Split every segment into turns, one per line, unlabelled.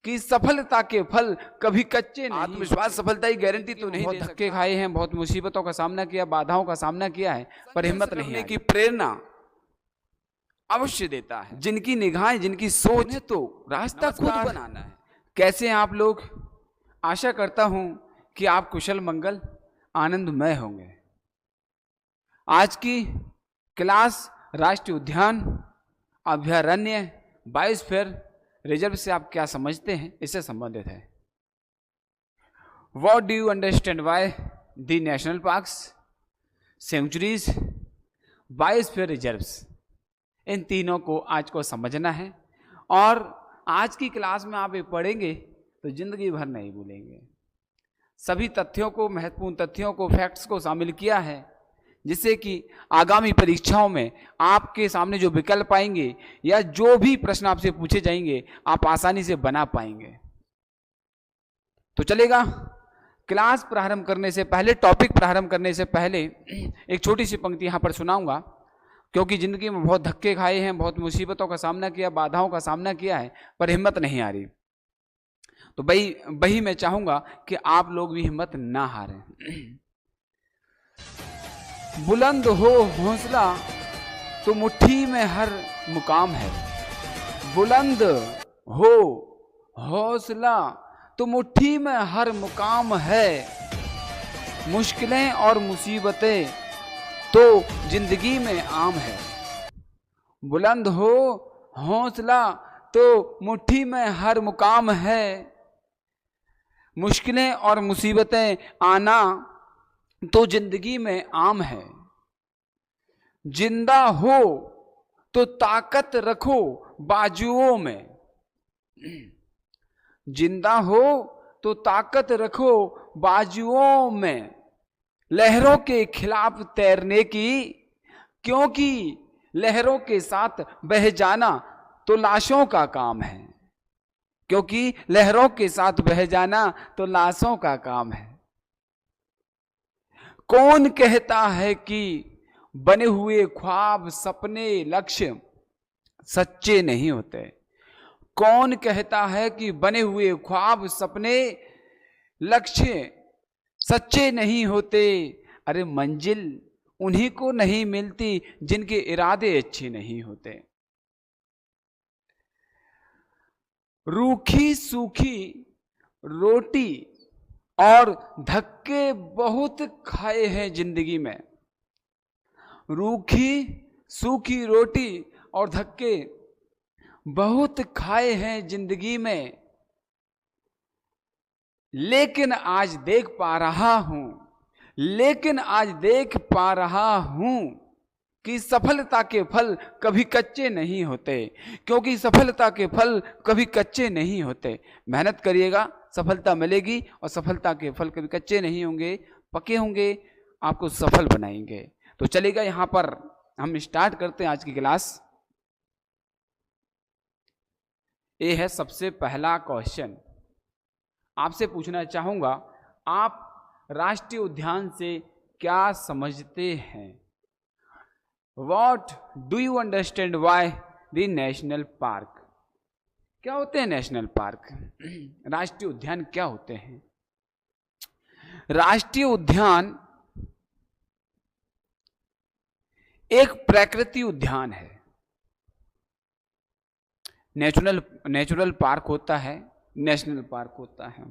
कि सफलता के फल कभी कच्चे नहीं। आत्मविश्वास सफलता की गारंटी तो नहीं दे सकता। धक्के खाए हैं, बहुत मुसीबतों का सामना किया, बाधाओं का सामना किया है, पर हिम्मत नहीं आने की प्रेरणा अवश्य देता है। जिनकी निगाहें, जिनकी सोच, तो रास्ता खुद बनाना है। कैसे हैं आप लोग? आशा करता हूं कि आप कुशल मंगल आनंदमय होंगे। आज की क्लास राष्ट्रीय उद्यान, अभयारण्य, बायोस्फीयर रिजर्व से आप क्या समझते हैं, इससे संबंधित है। What do you understand by the national parks, sanctuaries, biosphere reserves? इन तीनों को आज को समझना है, और आज की क्लास में आप ये पढ़ेंगे तो जिंदगी भर नहीं भूलेंगे। सभी तथ्यों को, महत्वपूर्ण तथ्यों को, फैक्ट्स को शामिल किया है, जिससे कि आगामी परीक्षाओं में आपके सामने जो विकल्प आएंगे या जो भी प्रश्न आपसे पूछे जाएंगे, आप आसानी से बना पाएंगे। तो चलेगा। क्लास प्रारंभ करने से पहले, टॉपिक प्रारंभ करने से पहले एक छोटी सी पंक्ति यहां पर सुनाऊंगा, क्योंकि जिंदगी में बहुत धक्के खाए हैं, बहुत मुसीबतों का सामना किया, बाधाओं का सामना किया है, पर हिम्मत नहीं आ रही। तो वही मैं चाहूंगा कि आप लोग भी हिम्मत ना हारें। बुलंद हो हौसला तो मुट्ठी में हर मुकाम है। बुलंद हो हौसला तो मुट्ठी में हर मुकाम है। मुश्किलें और मुसीबतें तो जिंदगी में आम है। बुलंद हो हौसला तो मुट्ठी में हर मुकाम है। मुश्किलें और मुसीबतें आना तो जिंदगी में आम है। जिंदा हो तो ताकत रखो बाजुओं में। जिंदा हो तो ताकत रखो बाजुओं में। लहरों के खिलाफ तैरने की, क्योंकि लहरों के साथ बह जाना तो लाशों का काम है। क्योंकि लहरों के साथ बह जाना तो लाशों का काम है। कौन कहता है कि बने हुए ख्वाब, सपने, लक्ष्य सच्चे नहीं होते? कौन कहता है कि बने हुए ख्वाब, सपने, लक्ष्य सच्चे नहीं होते? अरे मंजिल उन्हीं को नहीं मिलती जिनके इरादे अच्छे नहीं होते। रूखी सूखी रोटी और धक्के बहुत खाए हैं जिंदगी में। रूखी सूखी रोटी और धक्के बहुत खाए हैं जिंदगी में, लेकिन आज देख पा रहा हूं, लेकिन आज देख पा रहा हूं कि सफलता के फल कभी कच्चे नहीं होते। क्योंकि सफलता के फल कभी कच्चे नहीं होते। मेहनत करिएगा, सफलता मिलेगी, और सफलता के फल कभी कच्चे नहीं होंगे, पके होंगे, आपको सफल बनाएंगे। तो चलेगा, यहां पर हम स्टार्ट करते हैं आज की क्लास। ये है सबसे पहला क्वेश्चन। आपसे पूछना चाहूंगा, आप राष्ट्रीय उद्यान से क्या समझते हैं? What do you understand by the national park? क्या होते हैं नेशनल पार्क? राष्ट्रीय उद्यान क्या होते हैं? राष्ट्रीय उद्यान एक प्राकृतिक उद्यान है। नेचुरल पार्क होता है, नेशनल पार्क होता है,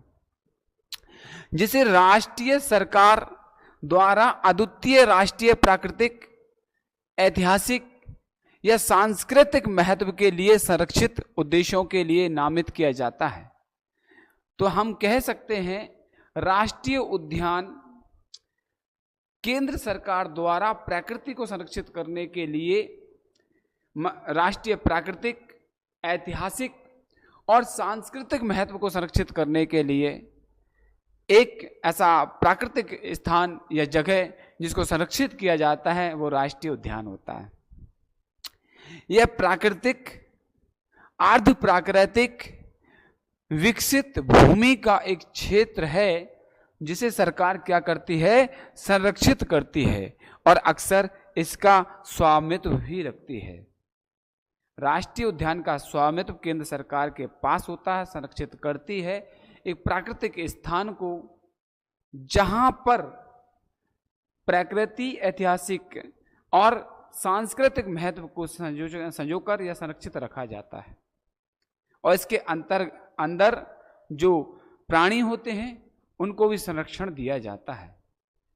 जिसे राष्ट्रीय सरकार द्वारा अद्वितीय राष्ट्रीय, प्राकृतिक, ऐतिहासिक या सांस्कृतिक महत्व के लिए संरक्षित उद्देश्यों के लिए नामित किया जाता है। तो हम कह सकते हैं राष्ट्रीय उद्यान केंद्र सरकार द्वारा प्रकृति को संरक्षित करने के लिए राष्ट्रीय, प्राकृतिक, ऐतिहासिक और सांस्कृतिक महत्व को संरक्षित करने के लिए एक ऐसा प्राकृतिक स्थान या जगह जिसको संरक्षित किया जाता है, वो राष्ट्रीय उद्यान होता है। यह प्राकृतिक, अर्ध प्राकृतिक, विकसित भूमि का एक क्षेत्र है जिसे सरकार क्या करती है? संरक्षित करती है, और अक्सर इसका स्वामित्व भी रखती है। राष्ट्रीय उद्यान का स्वामित्व केंद्र सरकार के पास होता है, संरक्षित करती है एक प्राकृतिक स्थान को जहां पर प्रकृति, ऐतिहासिक और सांस्कृतिक महत्व को संजोकर या संरक्षित रखा जाता है। और इसके अंदर जो प्राणी होते हैं उनको भी संरक्षण दिया जाता है।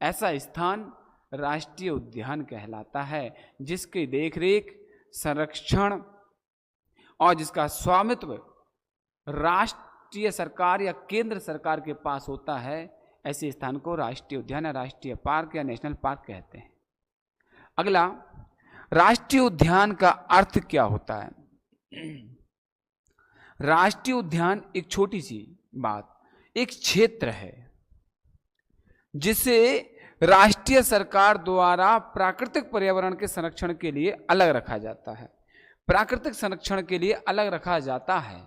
ऐसा स्थान राष्ट्रीय उद्यान कहलाता है, जिसकी देखरेख, संरक्षण और जिसका स्वामित्व राष्ट्रीय सरकार या केंद्र सरकार के पास होता है। ऐसे स्थान को राष्ट्रीय उद्यान या राष्ट्रीय पार्क या नेशनल पार्क कहते हैं। अगला, राष्ट्रीय उद्यान का अर्थ क्या होता है? राष्ट्रीय उद्यान एक छोटी सी बात, एक क्षेत्र है जिसे राष्ट्रीय सरकार द्वारा प्राकृतिक पर्यावरण के संरक्षण के लिए अलग रखा जाता है। प्राकृतिक संरक्षण के लिए अलग रखा जाता है,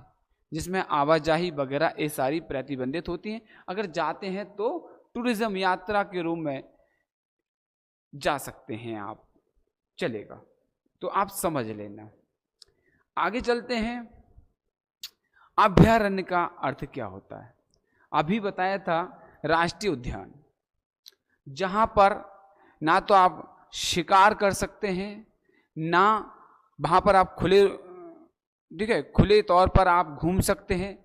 जिसमें आवाजाही वगैरह ये सारी प्रतिबंधित होती हैं। अगर जाते हैं तो टूरिज्म यात्रा के रूप में जा सकते हैं आप, चलेगा, तो आप समझ लेना। आगे चलते हैं, अभयारण्य का अर्थ क्या होता है? अभी बताया था राष्ट्रीय उद्यान, जहां पर ना तो आप शिकार कर सकते हैं, ना वहां पर आप खुले तौर पर आप घूम सकते हैं,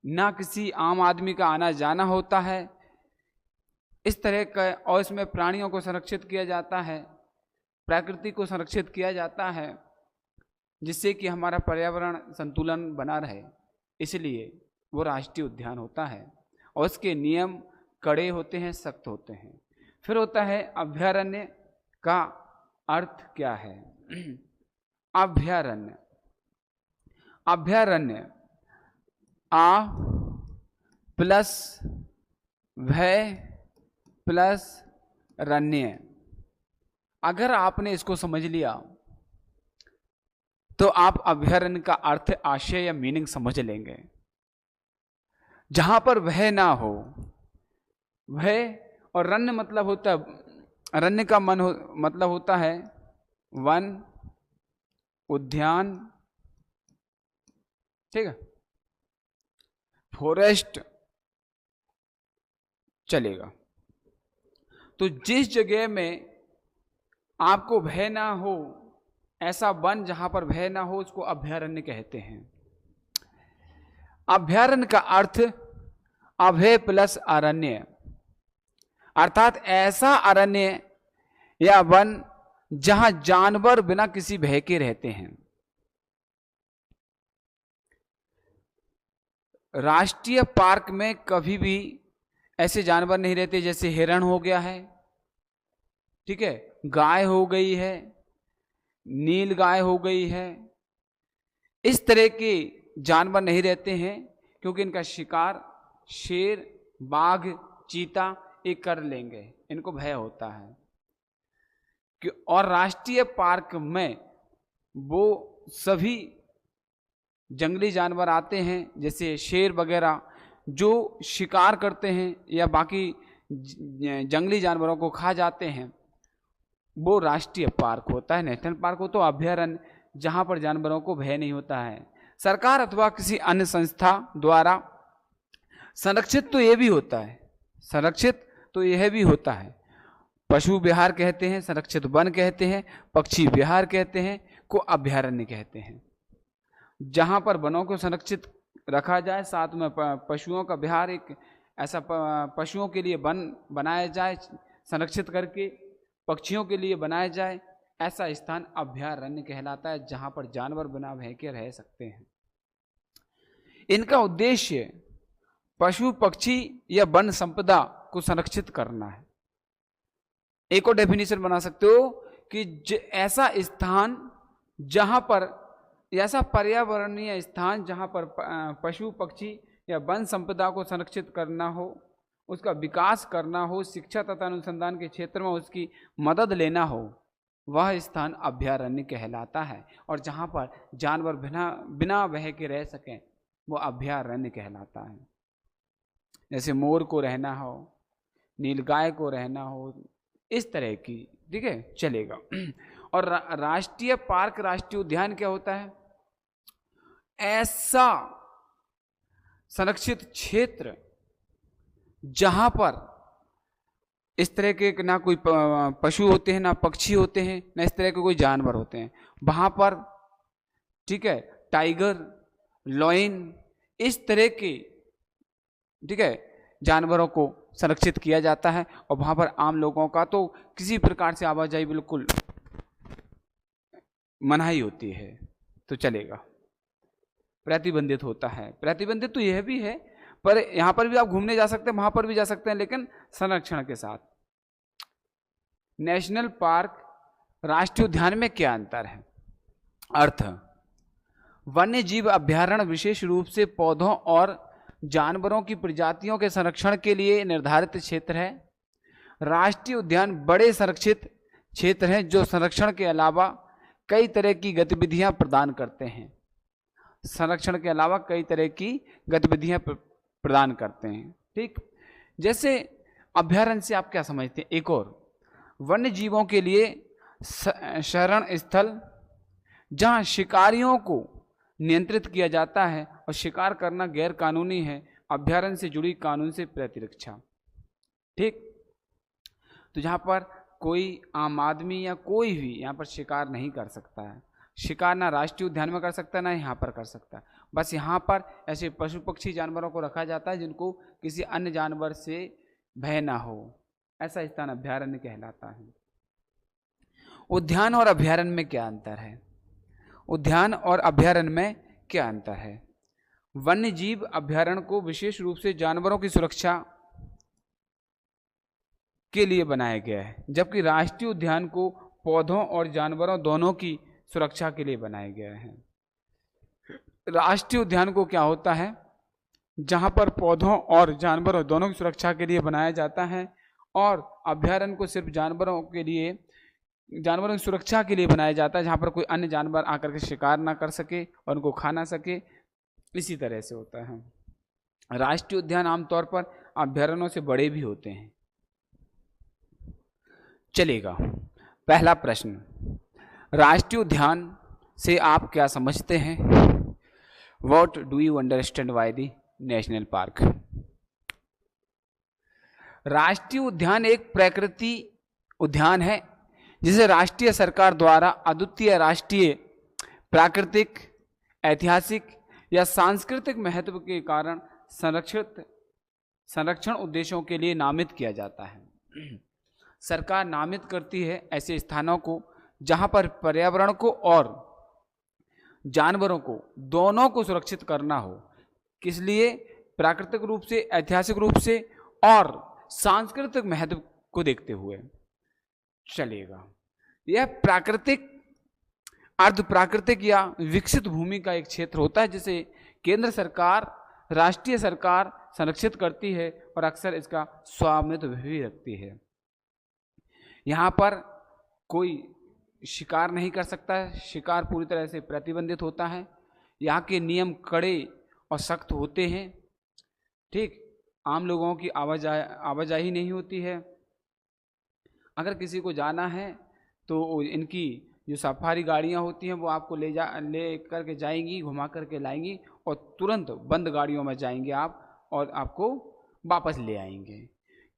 ना किसी आम आदमी का आना जाना होता है इस तरह का। और इसमें प्राणियों को संरक्षित किया जाता है, प्रकृति को संरक्षित किया जाता है, जिससे कि हमारा पर्यावरण संतुलन बना रहे, इसलिए वो राष्ट्रीय उद्यान होता है। और उसके नियम कड़े होते हैं, सख्त होते हैं। फिर होता है अभयारण्य का अर्थ क्या है? अभयारण्य, अभयारण्य आ प्लस भय प्लस रण्य। अगर आपने इसको समझ लिया तो आप अभयारण्य का अर्थ, आशय या मीनिंग समझ लेंगे। जहां पर भय ना हो, भय और रण्य मतलब होता है, रण्य का मतलब होता है वन, उद्यान, ठीक है, फॉरेस्ट, चलेगा। तो जिस जगह में आपको भय ना हो, ऐसा वन जहां पर भय ना हो, उसको अभयारण्य कहते हैं। अभयारण्य का अर्थ अभय प्लस अरण्य, अर्थात ऐसा अरण्य या वन जहां जानवर बिना किसी भय के रहते हैं। राष्ट्रीय पार्क में कभी भी ऐसे जानवर नहीं रहते, जैसे हिरण हो गया है, ठीक है, गाय हो गई है, नील गाय हो गई है, इस तरह के जानवर नहीं रहते हैं, क्योंकि इनका शिकार शेर, बाघ, चीता ये कर लेंगे, इनको भय होता है। और राष्ट्रीय पार्क में वो सभी जंगली जानवर आते हैं, जैसे शेर वगैरह, जो शिकार करते हैं या बाकी जंगली जानवरों को खा जाते हैं, वो राष्ट्रीय पार्क होता है। नेशनल पार्क हो तो अभयारण्य, जहां पर जानवरों को भय नहीं होता है। सरकार अथवा किसी अन्य संस्था द्वारा संरक्षित तो ये भी होता है, संरक्षित तो यह भी होता है। पशु विहार कहते हैं, संरक्षित वन कहते हैं, पक्षी विहार कहते हैं, को अभयारण्य कहते हैं। जहां पर वनों को संरक्षित रखा जाए, साथ में पशुओं का विहार, एक ऐसा पशुओं के लिए वन बनाया जाए, संरक्षित करके पक्षियों के लिए बनाया जाए, ऐसा स्थान अभयारण्य कहलाता है, जहां पर जानवर बिना भय के रह सकते हैं। इनका उद्देश्य पशु, पक्षी या वन संपदा को संरक्षित करना है। एक और डेफिनेशन बना सकते हो कि ऐसा स्थान जहां पर, ऐसा पर्यावरणीय स्थान जहां पर पशु, पक्षी या वन संपदा को संरक्षित करना हो, उसका विकास करना हो, शिक्षा तथा अनुसंधान के क्षेत्र में उसकी मदद लेना हो, वह स्थान अभयारण्य कहलाता है। और जहां पर जानवर बिना भय के रह सकें, वो अभयारण्य कहलाता है। जैसे मोर को रहना हो, नीलगाय को रहना हो, इस तरह की, ठीक है, चलेगा। और राष्ट्रीय पार्क, राष्ट्रीय उद्यान क्या होता है? ऐसा संरक्षित क्षेत्र जहां पर इस तरह के ना कोई पशु होते हैं, ना पक्षी होते हैं, ना इस तरह के कोई जानवर होते हैं, वहां पर, ठीक है, टाइगर, लॉयन, इस तरह के, ठीक है, जानवरों को संरक्षित किया जाता है। और वहां पर आम लोगों का तो किसी प्रकार से आवाजाही बिल्कुल मनाही होती है, तो चलेगा, प्रतिबंधित होता है। प्रतिबंधित तो यह भी है, पर यहां पर भी आप घूमने जा सकते हैं, वहां पर भी जा सकते हैं, लेकिन संरक्षण के साथ। नेशनल पार्क, राष्ट्रीय उद्यान में क्या अंतर है? अर्थ: वन्य जीव अभ्यारण्य विशेष रूप से पौधों और जानवरों की प्रजातियों के संरक्षण के लिए निर्धारित क्षेत्र है। राष्ट्रीय उद्यान बड़े संरक्षित क्षेत्र हैं जो संरक्षण के अलावा कई तरह की गतिविधियां प्रदान करते हैं। संरक्षण के अलावा कई तरह की गतिविधियां प्रदान करते हैं। ठीक, जैसे अभ्यारण्य से आप क्या समझते हैं? एक और वन्य जीवों के लिए शरण स्थल, जहां शिकारियों को नियंत्रित किया जाता है और शिकार करना गैर कानूनी है। अभ्यारण्य से जुड़ी कानून से प्रतिरक्षा। ठीक, तो जहां पर कोई आम आदमी या कोई भी यहाँ पर शिकार नहीं कर सकता है। शिकार ना राष्ट्रीय उद्यान में कर सकता है, ना यहाँ पर कर सकता है। बस यहाँ पर ऐसे पशु पक्षी जानवरों को रखा जाता है जिनको किसी अन्य जानवर से भय ना हो। ऐसा स्थान अभ्यारण्य कहलाता है। उद्यान और अभ्यारण्य में क्या अंतर है? उद्यान और अभ्यारण्य में क्या अंतर है? वन्य जीव अभ्यारण्य को विशेष रूप से जानवरों की सुरक्षा के लिए बनाया गया है, जबकि राष्ट्रीय उद्यान को पौधों और जानवरों दोनों की सुरक्षा के लिए बनाया गया है। राष्ट्रीय उद्यान को क्या होता है? जहां पर पौधों और जानवरों दोनों की सुरक्षा के लिए बनाया जाता है, और अभ्यारण्य को सिर्फ जानवरों के लिए, जानवरों की सुरक्षा के लिए बनाया जाता है, जहां पर कोई अन्य जानवर आकर के शिकार ना कर सके और उनको खा ना सके। इसी तरह से होता है। राष्ट्रीय उद्यान आमतौर पर अभ्यारण्यों से बड़े भी होते हैं। चलेगा। पहला प्रश्न, राष्ट्रीय उद्यान से आप क्या समझते हैं? What do you understand by the national park? राष्ट्रीय उद्यान एक प्रकृति उद्यान है जिसे राष्ट्रीय सरकार द्वारा अद्वितीय राष्ट्रीय, प्राकृतिक, ऐतिहासिक या सांस्कृतिक महत्व के कारण संरक्षण उद्देश्यों के लिए नामित किया जाता है। सरकार नामित करती है ऐसे स्थानों को जहां पर पर्यावरण को और जानवरों को दोनों को सुरक्षित करना हो। किस लिए? प्राकृतिक रूप से, ऐतिहासिक रूप से और सांस्कृतिक महत्व को देखते हुए। चलेगा। यह प्राकृतिक, अर्ध प्राकृतिक या विकसित भूमि का एक क्षेत्र होता है जिसे केंद्र सरकार, राष्ट्रीय सरकार संरक्षित करती है और अक्सर इसका स्वामित्व भी रखती है। यहाँ पर कोई शिकार नहीं कर सकता है, शिकार पूरी तरह से प्रतिबंधित होता है। यहाँ के नियम कड़े और सख्त होते हैं। ठीक, आम लोगों की आवाजाही नहीं होती है। अगर किसी को जाना है तो इनकी जो सफारी गाड़ियाँ होती हैं वो आपको ले करके जाएंगी, घुमा करके लाएंगी और तुरंत बंद गाड़ियों में जाएंगे आप और आपको वापस ले आएंगे,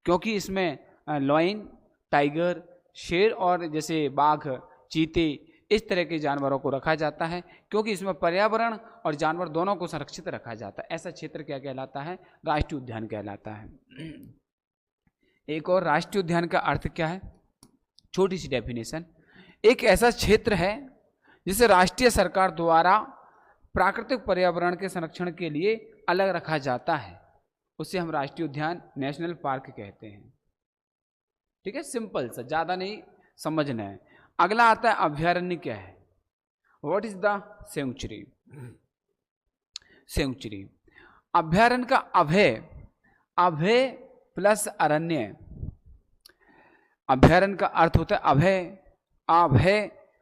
क्योंकि इसमें लॉयन, टाइगर, शेर और जैसे बाघ, चीते, इस तरह के जानवरों को रखा जाता है, क्योंकि इसमें पर्यावरण और जानवर दोनों को संरक्षित रखा जाता है। ऐसा क्षेत्र क्या कहलाता है? राष्ट्रीय उद्यान कहलाता है। एक और, राष्ट्रीय उद्यान का अर्थ क्या है? छोटी सी डेफिनेशन, एक ऐसा क्षेत्र है जिसे राष्ट्रीय सरकार द्वारा प्राकृतिक पर्यावरण के संरक्षण के लिए अलग रखा जाता है, उसे हम राष्ट्रीय उद्यान, नेशनल पार्क कहते हैं। ठीक है, सिंपल सा, ज्यादा नहीं समझना है। अगला आता है अभ्यारण्य क्या है? What is the sanctuary? Sanctuary, अभ्यारण्य का अभय प्लस अरण्य। अभ्यारण्य का अर्थ होता है अभय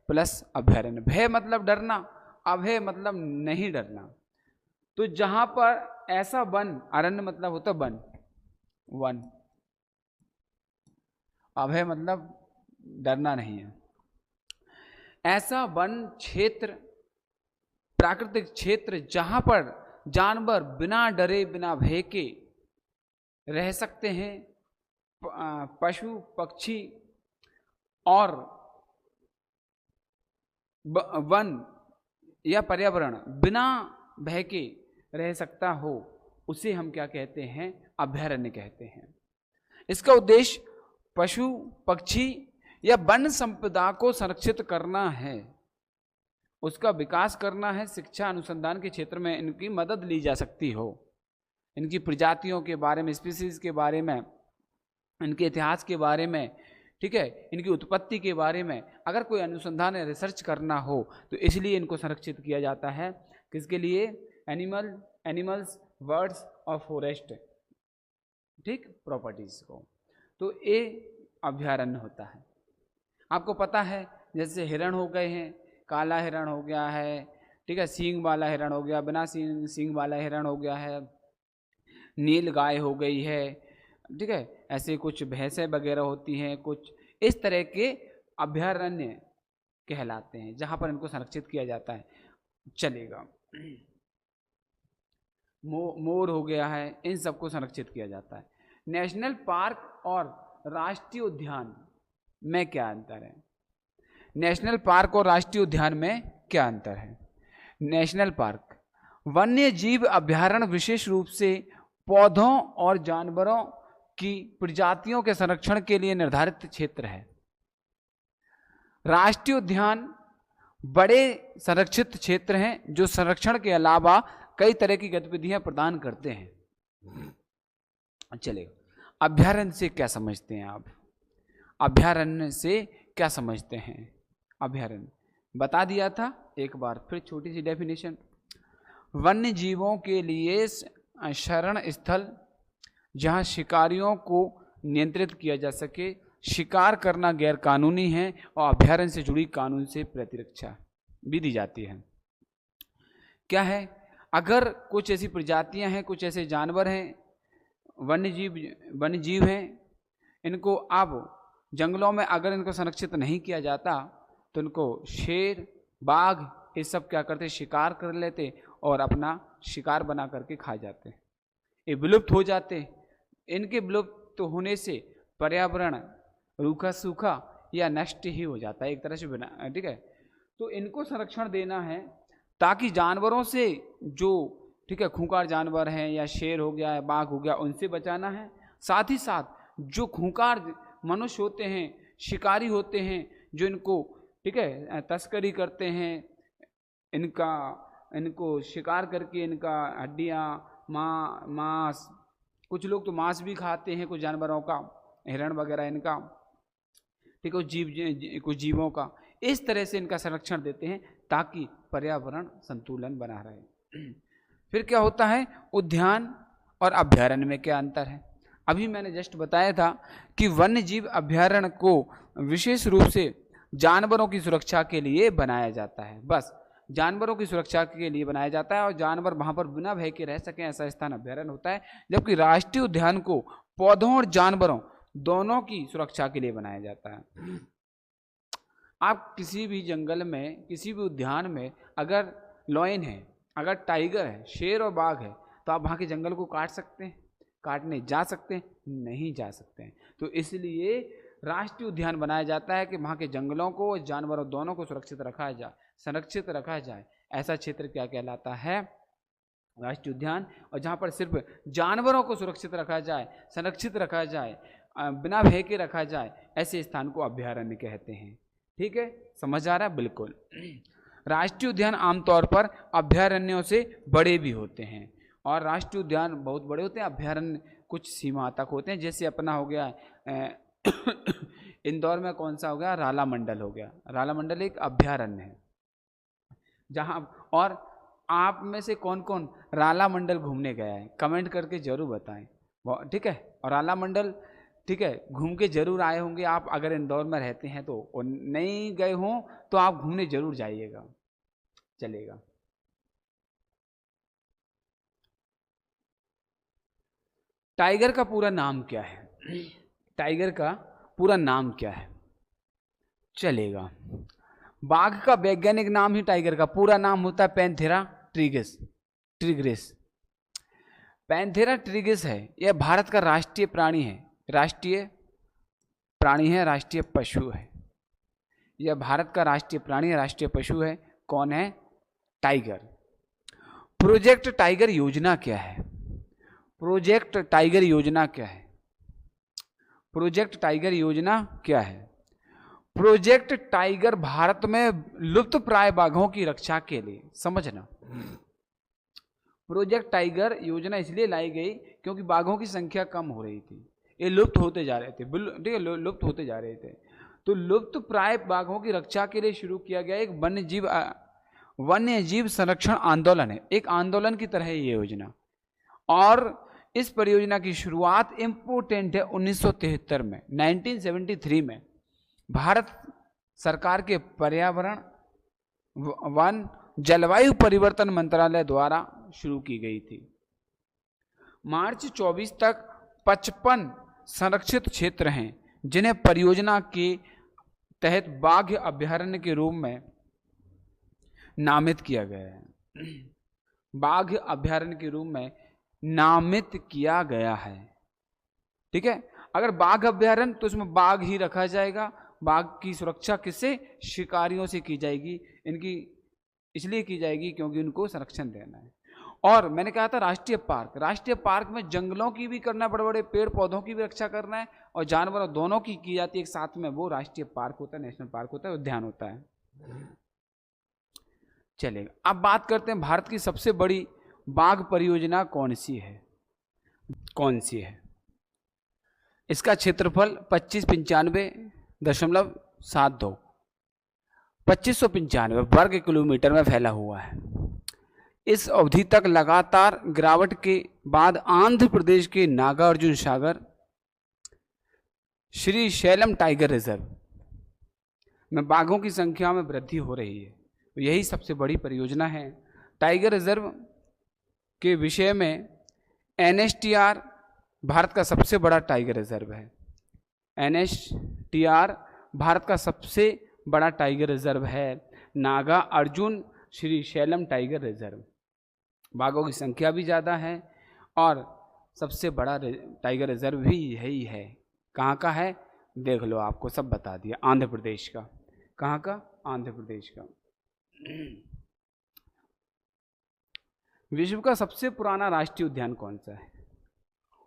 प्लस अभ्यारण्य। भय मतलब डरना, अभय मतलब नहीं डरना। तो जहां पर ऐसा वन, अरण्य मतलब होता वन, अभय मतलब डरना नहीं है। ऐसा वन क्षेत्र, प्राकृतिक क्षेत्र जहां पर जानवर बिना डरे बिना भय के रह सकते हैं, पशु पक्षी और वन या पर्यावरण बिना भय के रह सकता हो, उसे हम क्या कहते हैं? अभयारण्य कहते हैं। इसका उद्देश्य पशु पक्षी या वन संपदा को संरक्षित करना है, उसका विकास करना है। शिक्षा अनुसंधान के क्षेत्र में इनकी मदद ली जा सकती हो, इनकी प्रजातियों के बारे में, स्पीसीज के बारे में, इनके इतिहास के बारे में, ठीक है, इनकी उत्पत्ति के बारे में अगर कोई अनुसंधान या रिसर्च करना हो तो इसलिए इनको संरक्षित किया जाता है। किसके लिए? एनिमल्स, बर्ड्स और फॉरेस्ट, ठीक, प्रॉपर्टीज को। तो ये अभयारण्य होता है। आपको पता है जैसे हिरण हो गए हैं, काला हिरण हो गया है, ठीक है, सींग वाला हिरण हो गया, बिना सींग वाला हिरण हो गया है, नील गाय हो गई है, ठीक है, ऐसे कुछ भैंसें वगैरह होती हैं, कुछ इस तरह के अभयारण्य कहलाते हैं जहां पर इनको संरक्षित किया जाता है। चलेगा, मोर हो गया है, इन सबको संरक्षित किया जाता है। नेशनल पार्क और राष्ट्रीय उद्यान में क्या अंतर है? नेशनल पार्क और राष्ट्रीय उद्यान में क्या अंतर है? नेशनल पार्क वन्य जीव अभयारण्य विशेष रूप से पौधों और जानवरों की प्रजातियों के संरक्षण के लिए निर्धारित क्षेत्र है। राष्ट्रीय उद्यान बड़े संरक्षित क्षेत्र हैं जो संरक्षण के अलावा कई तरह की गतिविधियां प्रदान करते हैं। चलिए, अभयारण्य से क्या समझते हैं आप? अभयारण्य से क्या समझते हैं? अभयारण्य बता दिया था, एक बार फिर छोटी सी डेफिनेशन। वन्य जीवों के लिए शरण स्थल जहां शिकारियों को नियंत्रित किया जा सके, शिकार करना गैर कानूनी है और अभयारण्य से जुड़ी कानून से प्रतिरक्षा भी दी जाती है। क्या है? अगर कुछ ऐसी प्रजातियां हैं, कुछ ऐसे जानवर हैं, वन्य जीव हैं, इनको अब जंगलों में अगर इनको संरक्षित नहीं किया जाता तो इनको शेर, बाघ ये सब क्या करते? शिकार कर लेते और अपना शिकार बना करके खा जाते, ये विलुप्त हो जाते। इनके विलुप्त होने से पर्यावरण रूखा सूखा या नष्ट ही हो जाता है एक तरह से बिना, ठीक है। तो इनको संरक्षण देना है ताकि जानवरों से जो, ठीक है, खूंखार जानवर हैं या शेर हो गया, बाघ हो गया, उनसे बचाना है। साथ ही साथ जो खूंखार मनुष्य होते हैं, शिकारी होते हैं, जो इनको, ठीक है, तस्करी करते हैं, इनको शिकार करके इनका हड्डियाँ, मांस, कुछ लोग तो मांस भी खाते हैं कुछ जानवरों का, हिरण वगैरह इनका, ठीक है, कुछ जीवों का। इस तरह से इनका संरक्षण देते हैं ताकि पर्यावरण संतुलन बना रहे। फिर क्या होता है? उद्यान और अभयारण्य में क्या अंतर है? अभी मैंने जस्ट बताया था कि वन्य जीव अभयारण्य को विशेष रूप से जानवरों की सुरक्षा के लिए बनाया जाता है, बस जानवरों की सुरक्षा के लिए बनाया जाता है और जानवर वहां पर बिना भय के रह सकें ऐसा स्थान अभयारण्य होता है। जबकि राष्ट्रीय उद्यान को पौधों और जानवरों दोनों की सुरक्षा के लिए बनाया जाता है। आप किसी भी जंगल में, किसी भी उद्यान में अगर लॉयन है, अगर टाइगर है, शेर और बाघ है, तो आप वहाँ के जंगल को काट सकते हैं? काटने जा सकते हैं? नहीं जा सकते हैं। तो इसलिए राष्ट्रीय उद्यान बनाया जाता है कि वहाँ के जंगलों को, जानवरों दोनों को सुरक्षित रखा जाए, संरक्षित रखा जाए। ऐसा क्षेत्र क्या कहलाता है? राष्ट्रीय उद्यान। और जहाँ पर सिर्फ जानवरों को सुरक्षित रखा जाए, संरक्षित रखा जाए, बिना भय के रखा जाए, ऐसे स्थान को अभयारण्य कहते हैं। ठीक है, समझ आ रहा है? बिल्कुल। राष्ट्रीय उद्यान आमतौर पर अभयारण्यों से बड़े भी होते हैं और राष्ट्रीय उद्यान बहुत बड़े होते हैं, अभयारण्य कुछ सीमा तक होते हैं। जैसे अपना हो गया इंदौर में कौन सा हो गया? राला मंडल हो गया। राला मंडल एक अभयारण्य है जहां, और आप में से कौन कौन राला मंडल घूमने गया है? कमेंट करके जरूर बताएं, ठीक है। और राला मंडल, ठीक है, घूम के जरूर आए होंगे आप, अगर इंदौर में रहते हैं तो, और नहीं गए हों तो आप घूमने जरूर जाइएगा, चलेगा। टाइगर का पूरा नाम क्या है? टाइगर का पूरा नाम क्या है? चलेगा। बाघ का वैज्ञानिक नाम ही टाइगर का पूरा नाम होता है पैंथेरा ट्रिग्रिस। पैंथेरा ट्रिग्रिस है, यह भारत का राष्ट्रीय प्राणी है, राष्ट्रीय पशु है। यह भारत का राष्ट्रीय प्राणी है, राष्ट्रीय पशु है। कौन है? टाइगर। प्रोजेक्ट टाइगर योजना क्या है? प्रोजेक्ट टाइगर योजना क्या है? प्रोजेक्ट टाइगर योजना क्या है? प्रोजेक्ट टाइगर भारत में लुप्त प्राय बाघों की रक्षा के लिए, समझना, प्रोजेक्ट टाइगर योजना इसलिए लाई गई क्योंकि बाघों की संख्या कम हो रही थी, ये लुप्त होते जा रहे थे, ठीक है, लुप्त होते जा रहे थे। तो लुप्त प्राय बाघों की रक्षा के लिए शुरू किया गया एक वन्य जीव संरक्षण आंदोलन है, एक आंदोलन की तरह है ये योजना। और इस परियोजना की शुरुआत इम्पोर्टेंट है 1973 में, 1973 में भारत सरकार के पर्यावरण वन जलवायु परिवर्तन मंत्रालय द्वारा शुरू की गई थी। मार्च 24 तक 55 संरक्षित क्षेत्र हैं जिन्हें परियोजना के तहत बाघ अभयारण्य के रूप में नामित किया गया है। बाघ अभयारण्य के रूप में नामित किया गया है, ठीक है। अगर बाघ अभयारण्य तो उसमें बाघ ही रखा जाएगा। बाघ की सुरक्षा किससे? शिकारियों से की जाएगी। इनकी इसलिए की जाएगी क्योंकि उनको संरक्षण देना है। और मैंने कहा था राष्ट्रीय पार्क में जंगलों की भी करना, बड़े बड़े पेड़ पौधों की भी रक्षा करना है और जानवरों दोनों की जाती है एक साथ में, वो राष्ट्रीय पार्क होता है, नेशनल पार्क होता है, उद्यान होता है। चलेगा, अब बात करते हैं भारत की सबसे बड़ी बाघ परियोजना कौन सी है? इसका क्षेत्रफल 2595 वर्ग किलोमीटर में फैला हुआ है। इस अवधि तक लगातार गिरावट के बाद आंध्र प्रदेश के नागार्जुन सागर श्री शैलम टाइगर रिजर्व में बाघों की संख्या में वृद्धि हो रही है। यही सबसे बड़ी परियोजना है। टाइगर रिजर्व के विषय में NSTR भारत का सबसे बड़ा टाइगर रिजर्व है। NSTR भारत का सबसे बड़ा टाइगर रिजर्व है, नागा अर्जुन श्री शैलम टाइगर रिजर्व। बाघों की संख्या भी ज़्यादा है और सबसे बड़ा टाइगर रिजर्व भी यही है। कहाँ का है? देख लो, आपको सब बता दिया। आंध्र प्रदेश का। कहाँ का? आंध्र प्रदेश का। विश्व का सबसे पुराना राष्ट्रीय उद्यान कौन सा है?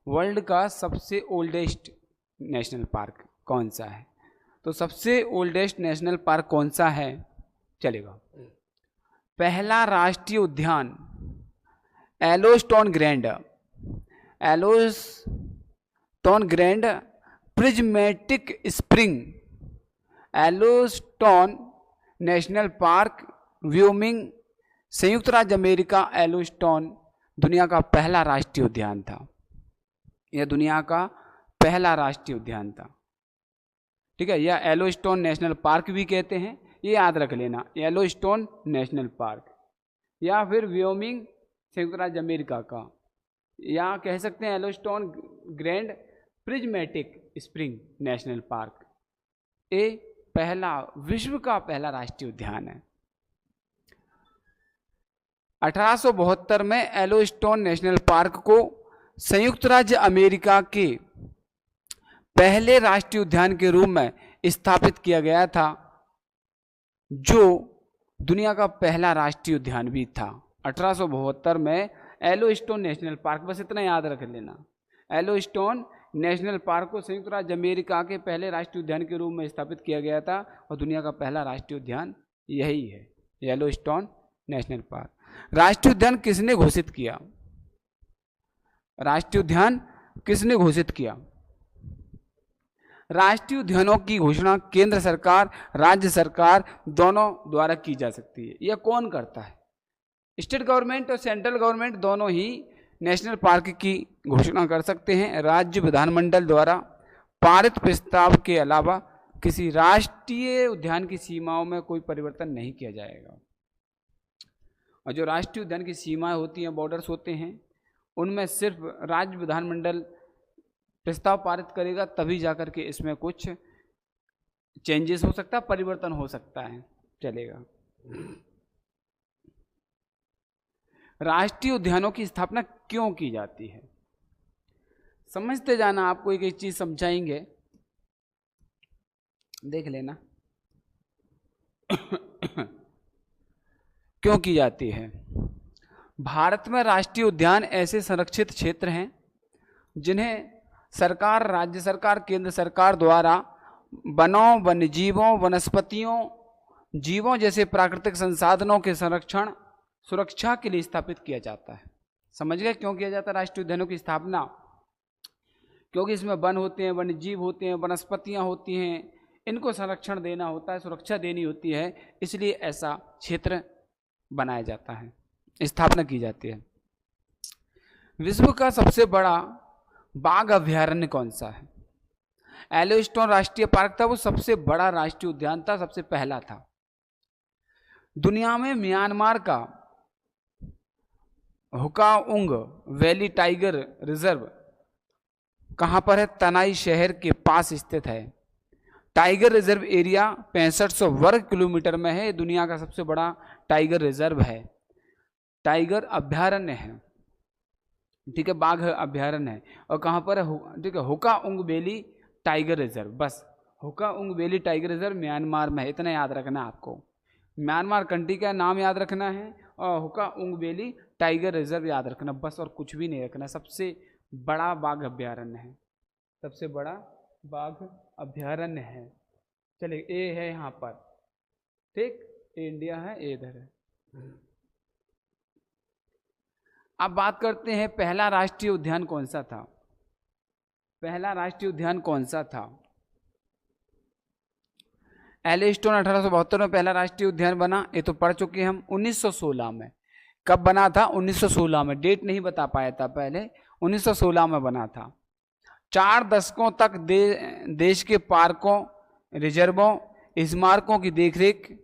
वर्ल्ड का सबसे ओल्डेस्ट नेशनल पार्क कौन सा है? तो सबसे ओल्डेस्ट नेशनल पार्क कौन सा है? चलेगा, पहला राष्ट्रीय उद्यान Yellowstone grand prismatic spring, Yellowstone national park, Wyoming, संयुक्त राज्य अमेरिका। येलोस्टोन दुनिया का पहला राष्ट्रीय उद्यान था। यह दुनिया का पहला राष्ट्रीय उद्यान था, ठीक है। यह येलोस्टोन नेशनल पार्क भी कहते हैं, ये याद रख लेना, येलोस्टोन नेशनल पार्क, या फिर व्योमिंग संयुक्त राज्य अमेरिका का, या कह सकते हैं Yellowstone grand prismatic spring national park. ये पहला, विश्व का पहला राष्ट्रीय उद्यान है। 1872 में येलोस्टोन नेशनल पार्क को संयुक्त राज्य अमेरिका के पहले राष्ट्रीय उद्यान के रूप में स्थापित किया गया था, जो दुनिया का पहला राष्ट्रीय उद्यान भी था। 1872 में येलोस्टोन नेशनल पार्क, बस इतना याद रख लेना, येलोस्टोन नेशनल पार्क को संयुक्त राज्य अमेरिका के पहले राष्ट्रीय उद्यान के रूप में स्थापित किया गया था और दुनिया का पहला राष्ट्रीय उद्यान यही है, येलोस्टोन नेशनल पार्क। राष्ट्रीय उद्यान किसने घोषित किया? राष्ट्रीय उद्यान किसने घोषित किया? राष्ट्रीय उद्यानों की घोषणा केंद्र सरकार, राज्य सरकार दोनों द्वारा की जा सकती है। यह कौन करता है? स्टेट गवर्नमेंट और सेंट्रल गवर्नमेंट दोनों ही नेशनल पार्क की घोषणा कर सकते हैं। राज्य विधानमंडल द्वारा पारित प्रस्ताव के अलावा किसी राष्ट्रीय उद्यान की सीमाओं में कोई परिवर्तन नहीं किया जाएगा। और जो राष्ट्रीय उद्यान की सीमाएं होती हैं, बॉर्डर्स होते हैं, उनमें सिर्फ राज्य विधानमंडल प्रस्ताव पारित करेगा, तभी जाकर के इसमें कुछ चेंजेस हो सकता है, परिवर्तन हो सकता है। चलेगा। राष्ट्रीय उद्यानों की स्थापना क्यों की जाती है? समझते जाना, आपको एक एक चीज समझाएंगे, देख लेना। क्यों की जाती है? भारत में राष्ट्रीय उद्यान ऐसे संरक्षित क्षेत्र हैं जिन्हें सरकार, राज्य सरकार, केंद्र सरकार द्वारा वनों, वन्यजीवों, वनस्पतियों, जीवों जैसे प्राकृतिक संसाधनों के संरक्षण, सुरक्षा के लिए स्थापित किया जाता है। समझ गए क्यों किया जाता है राष्ट्रीय उद्यानों की स्थापना? क्योंकि इसमें वन होते हैं, वन्यजीव होते हैं, वनस्पतियां होती हैं, इनको संरक्षण देना होता है, सुरक्षा देनी होती है, इसलिए ऐसा क्षेत्र बनाया जाता है, स्थापना की जाती है। विश्व का सबसे बड़ा बाघ अभयारण्य कौन सा है? येलोस्टोन राष्ट्रीय पार्क था, वो सबसे बड़ा राष्ट्रीय उद्यान था, सबसे पहला था। दुनिया में म्यांमार का हुकाउंग वैली टाइगर रिजर्व कहां पर है? तनाई शहर के पास स्थित है। टाइगर रिजर्व एरिया 6500 वर्ग किलोमीटर में है। दुनिया का सबसे बड़ा टाइगर रिजर्व है, टाइगर अभयारण्य है, ठीक है, बाघ अभयारण्य है। और कहां पर है? ठीक है, हुकाउंग वैली टाइगर रिजर्व। बस हुकाउंग वैली टाइगर रिजर्व म्यांमार में है, इतना याद रखना है आपको। म्यांमार कंट्री का नाम याद रखना है और हुकाउंग वैली टाइगर रिजर्व याद रखना, बस, और कुछ भी नहीं रखना। सबसे बड़ा बाघ अभयारण्य है, सबसे बड़ा बाघ अभयारण्य है। चलिए, ए है यहाँ पर, ठीक, ए इंडिया है, ए इधर है। अब बात करते हैं पहला राष्ट्रीय उद्यान कौन सा था? पहला राष्ट्रीय उद्यान कौन सा था? येलोस्टोन 1872 में पहला राष्ट्रीय उद्यान बना, ये तो पढ़ चुके हम। 1916 में कब बना था? 1916 में, डेट नहीं बता पाया था पहले, 1916 में बना था। 4 दशकों तक देश के पार्कों, रिजर्वों, स्मारकों की देखरेख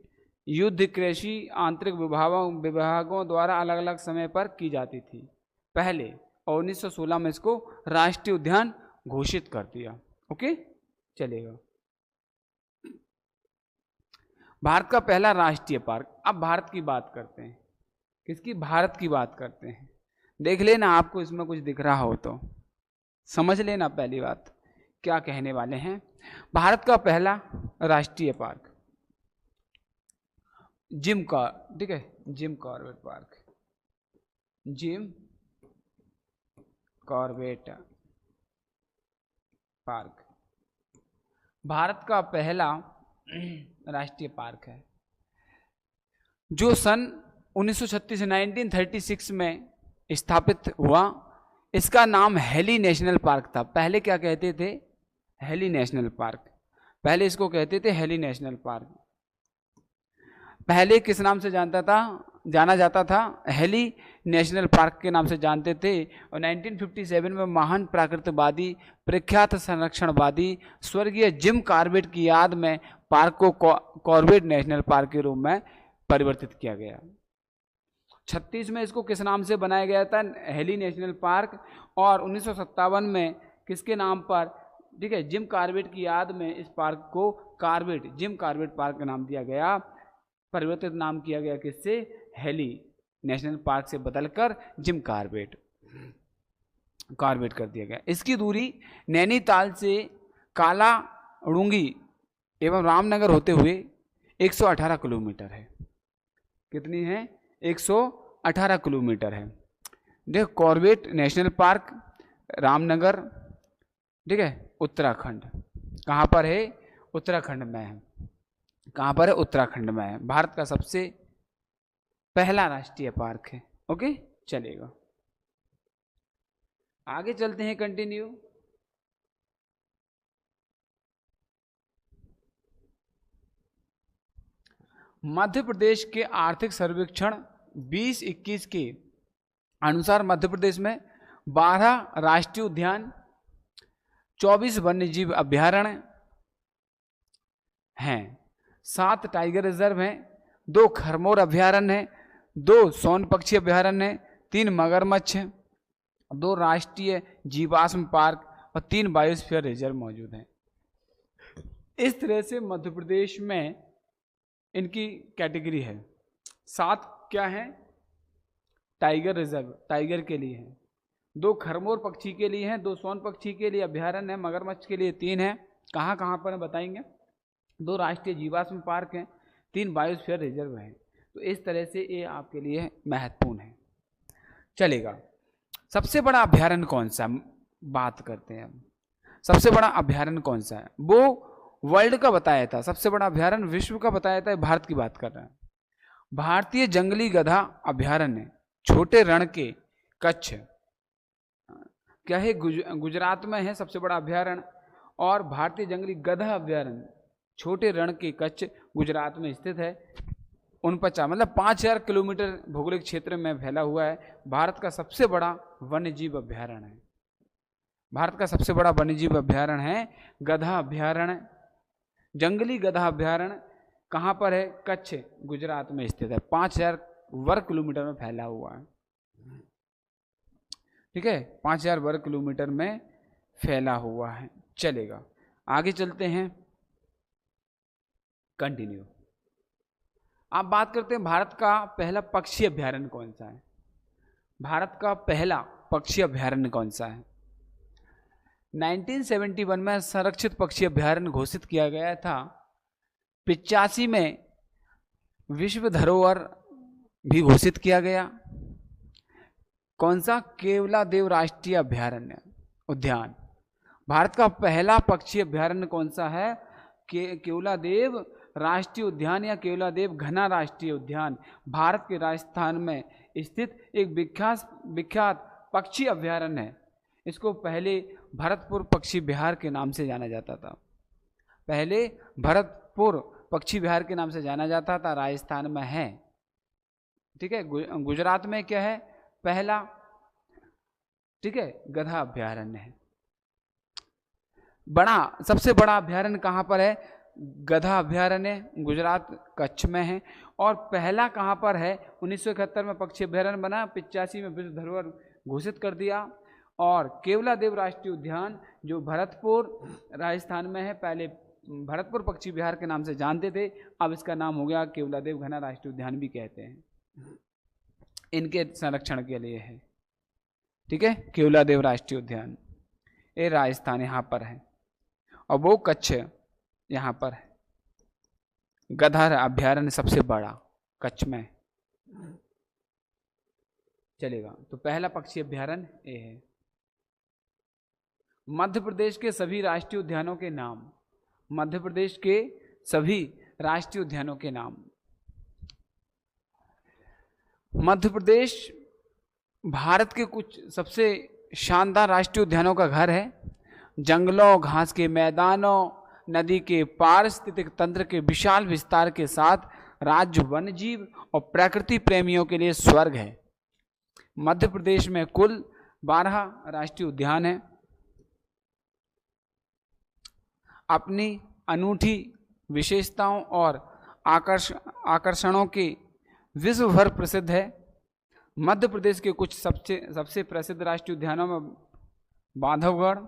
युद्ध, कृषि, आंतरिक विभागों द्वारा अलग अलग समय पर की जाती थी पहले, और 1916 में इसको राष्ट्रीय उद्यान घोषित कर दिया। ओके, चलेगा। भारत का पहला राष्ट्रीय पार्क। अब भारत की बात करते हैं। किसकी? भारत की बात करते हैं। देख लेना, आपको इसमें कुछ दिख रहा हो तो समझ लेना पहली बात क्या कहने वाले हैं। भारत का पहला राष्ट्रीय park Jim Corbett park, Jim Corbett park Bharat का पहला राष्ट्रीय पार्क है, जो सन 1936 1936 में स्थापित हुआ। इसका नाम हेली नेशनल पार्क था। पहले क्या कहते थे? हेली नेशनल पार्क, पहले इसको कहते थे हेली नेशनल पार्क। पहले किस नाम से जाना जाता था? हेली नेशनल पार्क के नाम से जानते थे। और 1957 में महान प्राकृतिकवादी, प्रख्यात संरक्षणवादी स्वर्गीय जिम कॉर्बेट की याद में पार्क को कॉर्बेट नेशनल पार्क के रूप में परिवर्तित किया गया। 1936 में इसको किस नाम से बनाया गया था? Heli national park. और 1957 में किसके नाम पर? ठीक है, जिम कॉर्बेट की याद में इस पार्क को जिम कॉर्बेट पार्क का नाम दिया गया। परिवर्तित नाम किया गया किससे? हेली नेशनल पार्क से बदलकर जिम कॉर्बेट कर दिया गया। इसकी दूरी नैनीताल से काला उड़ूंगी एवं रामनगर होते हुए 118 किलोमीटर है। कितनी है? 118 किलोमीटर है। देखो, कॉर्बेट नेशनल पार्क, रामनगर, ठीक है, उत्तराखंड। कहाँ पर है? उत्तराखंड में है। कहाँ पर है? उत्तराखंड में है। भारत का सबसे पहला राष्ट्रीय पार्क है। ओके, चलेगा। आगे चलते हैं, कंटिन्यू। मध्य प्रदेश के आर्थिक सर्वेक्षण 2021 के अनुसार मध्य प्रदेश में 12 राष्ट्रीय उद्यान, 24 वन्यजीव अभयारण्य हैं, 7 टाइगर रिजर्व हैं, 2 खरमोर अभयारण्य हैं, 2 सोन पक्षी अभयारण्य हैं, 3 मगरमच्छ हैं, 2 राष्ट्रीय जीवाश्म पार्क और 3 बायोस्फीयर रिजर्व मौजूद हैं। इस तरह से मध्य प्रदेश में इनकी कैटेगरी है। 7 क्या है? टाइगर रिजर्व, टाइगर के लिए है। 2 खरमोर पक्षी के लिए हैं, 2 सोन पक्षी के लिए अभ्यारण्य है, मगरमच्छ के लिए 3 है। कहाँ कहाँ पर बताएंगे? 2 राष्ट्रीय जीवाश्म पार्क हैं, 3 बायोस्फीयर रिजर्व हैं। तो इस तरह से ये आपके लिए महत्वपूर्ण है। चलेगा, सबसे बड़ा अभ्यारण्य कौन सा बात करते हैं हम। सबसे बड़ा अभ्यारण्य कौन सा है? वो वर्ल्ड का बताया था, सबसे बड़ा अभ्यारण्य विश्व का बताया था, भारत की बात कर रहे हैं। भारतीय जंगली गधा अभ्यारण्य छोटे रण के कच्छ क्या है, गुजरात में है सबसे बड़ा अभ्यारण्य। और भारतीय जंगली गधा अभ्यारण्य छोटे रण के कच्छ गुजरात में स्थित है। 49 मतलब 5000 किलोमीटर भौगोलिक क्षेत्र में फैला हुआ है। भारत का सबसे बड़ा वन्यजीव अभ्यारण्य है। भारत का सबसे बड़ा वन्यजीव अभ्यारण्य है गधा अभ्यारण्य। जंगली गधा अभ्यारण्य कहाँ पर है? कच्छ गुजरात में स्थित है। 5000 वर्ग किलोमीटर में फैला हुआ है। ठीक है, 5000 वर्ग किलोमीटर में फैला हुआ है। चलेगा, आगे चलते हैं, कंटिन्यू। आप बात करते हैं भारत का पहला पक्षी अभ्यारण्य कौन सा है। भारत का पहला पक्षी अभ्यारण्य कौन सा है? 1971 में संरक्षित पक्षी अभ्यारण्य घोषित किया गया था। 85 में विश्व धरोहर भी घोषित किया गया। कौन सा? केवलादेव राष्ट्रीय अभ्यारण्य उद्यान। भारत का पहला पक्षी अभ्यारण्य कौन सा है? केवलादेव राष्ट्रीय उद्यान या केवलादेव घना राष्ट्रीय उद्यान। भारत के राजस्थान में स्थित एक विख्यात पक्षी अभ्यारण्य है। इसको पहले भरतपुर पक्षी विहार के नाम से जाना जाता था। पहले भरतपुर पक्षी विहार के नाम से जाना जाता था, राजस्थान में है। ठीक है, गुजरात में क्या है? पहला, ठीक है, गधा अभ्यारण्य है। सबसे बड़ा अभ्यारण्य कहाँ पर है? गधा अभ्यारण्य गुजरात कच्छ में है। और पहला कहाँ पर है? 1971 में पक्षी अभ्यारण्य बना, 85 में विश्व धरोहर घोषित कर दिया। और केवलादेव राष्ट्रीय उद्यान जो भरतपुर राजस्थान में है, पहले भरतपुर पक्षी विहार के नाम से जानते थे, अब इसका नाम हो गया केवलादेव घना राष्ट्रीय उद्यान भी कहते हैं। इनके संरक्षण के लिए है। ठीक है, केवलादेव राष्ट्रीय उद्यान ये राजस्थान यहाँ पर है और वो कच्छ यहाँ पर है। गधा अभ्यारण्य सबसे बड़ा कच्छ में। चलेगा, तो पहला पक्षी अभ्यारण्य ये है। मध्य प्रदेश के सभी राष्ट्रीय उद्यानों के नाम। मध्य प्रदेश के सभी राष्ट्रीय उद्यानों के नाम। मध्य प्रदेश भारत के कुछ सबसे शानदार राष्ट्रीय उद्यानों का घर है। जंगलों, घास के मैदानों, नदी के पारिस्थितिक तंत्र के विशाल विस्तार के साथ राज्य वन्यजीव और प्रकृति प्रेमियों के लिए स्वर्ग है। मध्य प्रदेश में कुल 12 राष्ट्रीय उद्यान हैं। अपनी अनूठी विशेषताओं और आकर्षणों के विश्व भर प्रसिद्ध है। मध्य प्रदेश के कुछ सबसे प्रसिद्ध राष्ट्रीय उद्यानों में बांधवगढ़,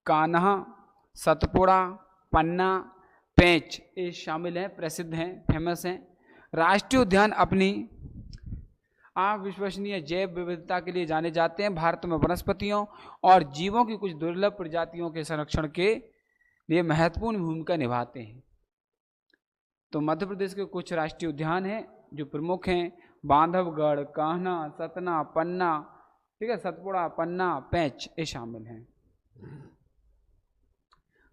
कान्हा, सतपुड़ा, पन्ना, पेंच ये शामिल हैं, प्रसिद्ध हैं, फेमस हैं। राष्ट्रीय उद्यान अपनी अविश्वसनीय जैव विविधता के लिए जाने जाते हैं। भारत में वनस्पतियों और जीवों की कुछ दुर्लभ प्रजातियों के संरक्षण के लिए महत्वपूर्ण भूमिका निभाते हैं। तो मध्य प्रदेश के कुछ राष्ट्रीय उद्यान हैं जो प्रमुख हैं, बांधवगढ़, कान्हा, सतना, पन्ना, ठीक है, सतपुड़ा, पन्ना, पेंच ये शामिल हैं।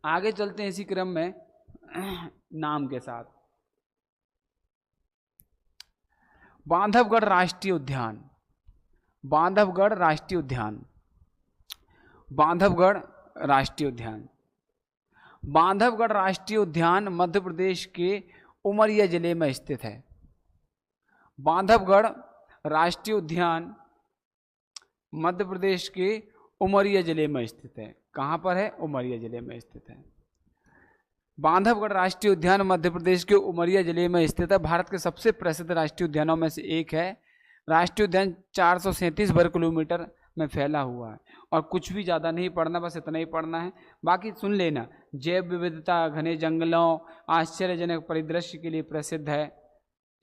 आगे चलते हैं इसी क्रम में नाम के साथ। बांधवगढ़ राष्ट्रीय उद्यान। बांधवगढ़ राष्ट्रीय उद्यान। बांधवगढ़ राष्ट्रीय उद्यान। बांधवगढ़ राष्ट्रीय उद्यान मध्य प्रदेश के उमरिया जिले में स्थित है। बांधवगढ़ राष्ट्रीय उद्यान मध्य प्रदेश के उमरिया जिले में स्थित है। कहाँ पर है? उमरिया जिले में स्थित है। बांधवगढ़ राष्ट्रीय उद्यान मध्य प्रदेश के उमरिया जिले में स्थित है। भारत के सबसे प्रसिद्ध राष्ट्रीय उद्यानों में से एक है। राष्ट्रीय उद्यान 437 वर्ग किलोमीटर में फैला हुआ है। और कुछ भी ज़्यादा नहीं पढ़ना, बस इतना ही पढ़ना है, बाकी सुन लेना। जैव विविधता, घने जंगलों, आश्चर्यजनक परिदृश्य के लिए प्रसिद्ध है।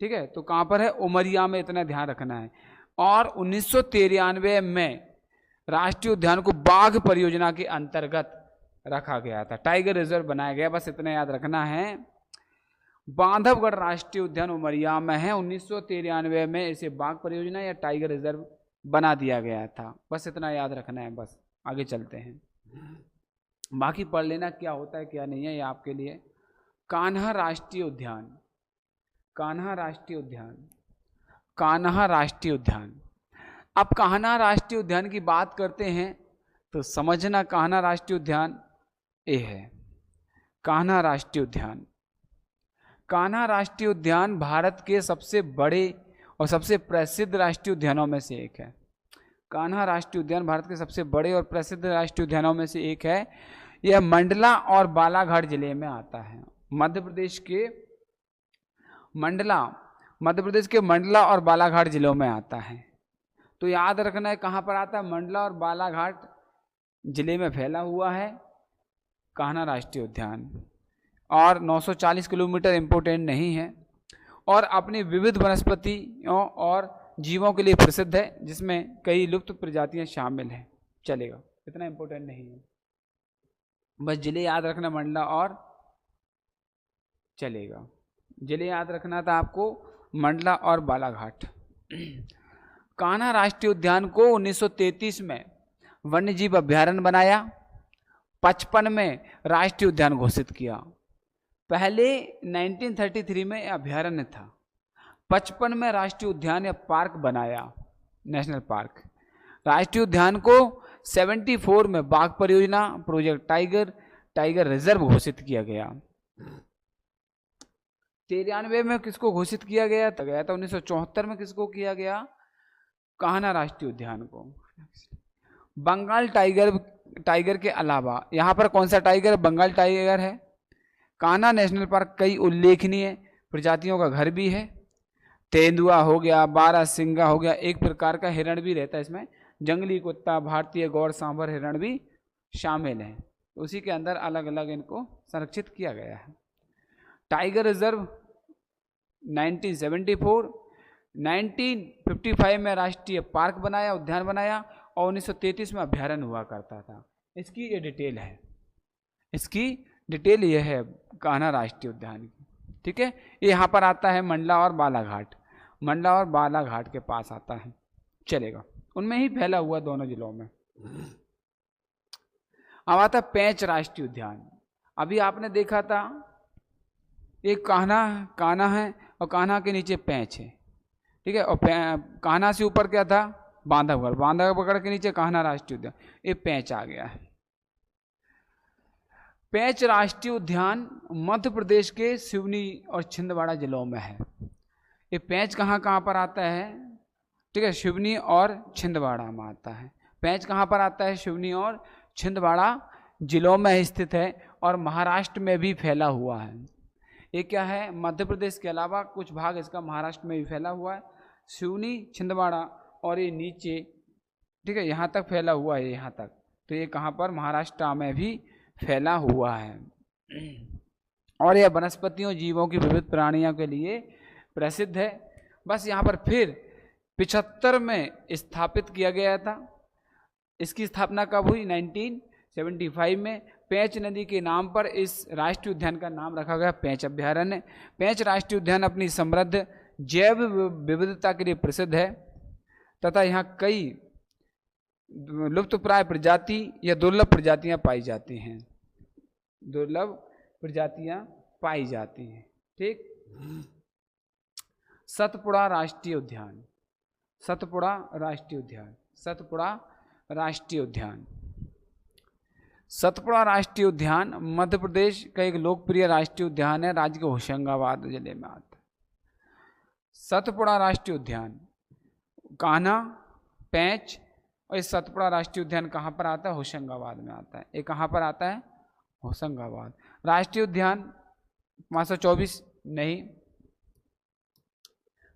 ठीक है, तो कहाँ पर है? उमरिया में, इतना ध्यान रखना है। और 1993 में राष्ट्रीय उद्यान को बाघ परियोजना के अंतर्गत रखा गया था, टाइगर रिजर्व बनाया गया, बस इतना याद रखना है। बांधवगढ़ राष्ट्रीय उद्यान उमरिया में है। 1993 में इसे बाघ परियोजना या टाइगर रिजर्व बना दिया गया था, बस इतना याद रखना है। बस आगे चलते हैं, बाकी पढ़ लेना क्या होता है क्या नहीं है, ये आपके लिए। कान्हा राष्ट्रीय उद्यान, कान्हा राष्ट्रीय उद्यान, कान्हा राष्ट्रीय उद्यान। अब कान्हा राष्ट्रीय उद्यान की बात करते हैं तो समझना, कान्हा राष्ट्रीय उद्यान ये है। कान्हा राष्ट्रीय उद्यान, कान्हा राष्ट्रीय उद्यान भारत के सबसे बड़े और सबसे प्रसिद्ध राष्ट्रीय उद्यानों में से एक है। कान्हा राष्ट्रीय उद्यान भारत के सबसे बड़े और प्रसिद्ध राष्ट्रीय उद्यानों में से एक है। यह मंडला और बालाघाट जिले में आता है। मध्य प्रदेश के मंडला और बालाघाट जिलों में आता है। तो याद रखना है कहाँ पर आता है? मंडला और बालाघाट जिले में फैला हुआ है कान्हा राष्ट्रीय उद्यान। और 940 किलोमीटर इम्पोर्टेंट नहीं है, और अपनी विविध वनस्पतियों और जीवों के लिए प्रसिद्ध है, जिसमें कई लुप्त प्रजातियां शामिल हैं। चलेगा, इतना इम्पोर्टेंट नहीं है, बस जिले याद रखना, मंडला और, चलेगा, जिले याद रखना था आपको, मंडला और बालाघाट। कान्हा राष्ट्रीय उद्यान को 1933 में वन्यजीव अभ्यारण्य बनाया, 55 में राष्ट्रीय उद्यान घोषित किया। पहले 1933 में अभ्यारण्य था, 55 में राष्ट्रीय उद्यान या पार्क बनाया, नेशनल पार्क। राष्ट्रीय उद्यान को 74 में बाघ परियोजना, प्रोजेक्ट टाइगर रिजर्व घोषित किया गया। 93 में किसको घोषित किया गया था? 1974 में किसको किया गया? कान्हा राष्ट्रीय उद्यान को। बंगाल टाइगर के अलावा यहाँ पर कौन सा टाइगर? बंगाल टाइगर है। कान्हा नेशनल पार्क कई उल्लेखनीय प्रजातियों का घर भी है। तेंदुआ हो गया, बारहसिंगा हो गया, एक प्रकार का हिरण भी रहता है इसमें, जंगली कुत्ता, भारतीय गौर सांभर हिरण भी शामिल हैं। उसी के अंदर अलग अलग इनको संरक्षित किया गया है। टाइगर रिजर्व 1974, 1955 में राष्ट्रीय पार्क बनाया, उद्यान बनाया, और 1933 में अभ्यारण्य हुआ करता था। इसकी ये डिटेल है, इसकी डिटेल ये है कान्हा राष्ट्रीय उद्यान की। ठीक है, ये यहाँ पर आता है मंडला और बालाघाट, मंडला और बालाघाट के पास आता है, चलेगा, उनमें ही फैला हुआ दोनों जिलों में। अब आता है पेंच राष्ट्रीय उद्यान। अभी आपने देखा था एक कान्हा है और कान्हा के नीचे पेंच है। ठीक है, और कान्हा से ऊपर क्या था? बांधवगढ़ के नीचे कान्हा राष्ट्रीय उद्यान, ये पेंच आ गया है। पेंच राष्ट्रीय उद्यान मध्य प्रदेश के सिवनी और छिंदवाड़ा जिलों में है। ये पेंच कहाँ पर आता है? ठीक है, सिवनी और छिंदवाड़ा में आता है। पेंच कहाँ पर आता है? सिवनी और छिंदवाड़ा जिलों में स्थित है, और महाराष्ट्र में भी फैला हुआ है। ये क्या है? मध्य प्रदेश के अलावा कुछ भाग इसका महाराष्ट्र में भी फैला हुआ है। सिवनी, छिंदवाड़ा और ये नीचे, ठीक है, यहाँ तक फैला हुआ है, यहाँ तक। तो ये कहाँ पर? महाराष्ट्र में भी फैला हुआ है। और यह वनस्पतियों, जीवों की विविध प्राणियों के लिए प्रसिद्ध है। बस यहाँ पर फिर 75 में स्थापित किया गया था। इसकी स्थापना कब हुई? 1975 में। पेंच नदी के नाम पर इस राष्ट्रीय उद्यान का नाम रखा गया पेंच अभ्यारण्य। पेंच राष्ट्रीय उद्यान अपनी समृद्ध जैव विविधता के लिए प्रसिद्ध है तथा यहाँ कई लुप्तप्राय प्रजाति या दुर्लभ प्रजातियां पाई जाती हैं, दुर्लभ प्रजातियां पाई जाती हैं। ठीक, सतपुड़ा राष्ट्रीय उद्यान, सतपुड़ा राष्ट्रीय उद्यान, सतपुड़ा राष्ट्रीय उद्यान। सतपुड़ा राष्ट्रीय उद्यान मध्य प्रदेश का एक लोकप्रिय राष्ट्रीय उद्यान है, राज्य के होशंगाबाद जिले में आता है। सतपुड़ा राष्ट्रीय उद्यान, कान्हा, पेंच और इस सतपुड़ा राष्ट्रीय उद्यान कहाँ पर आता है? होशंगाबाद में आता है। ये कहाँ पर आता है? होशंगाबाद। राष्ट्रीय उद्यान 524 नहीं,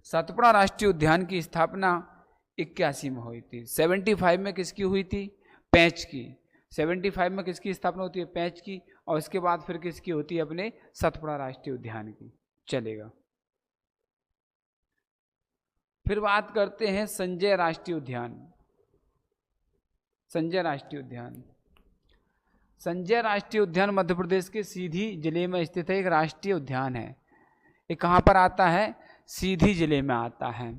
सतपुड़ा राष्ट्रीय उद्यान की स्थापना 81 में हुई थी। 75 में किसकी हुई थी? पेंच की। 75 में किसकी स्थापना होती है? पेंच की। और उसके बाद फिर किसकी होती है? अपने सतपुड़ा राष्ट्रीय उद्यान की। चलेगा। फिर बात करते हैं संजय राष्ट्रीय उद्यान। संजय राष्ट्रीय उद्यान, संजय राष्ट्रीय उद्यान मध्य प्रदेश के सीधी जिले में स्थित है, एक राष्ट्रीय उद्यान है। ये कहाँ पर आता है? सीधी जिले में आता है।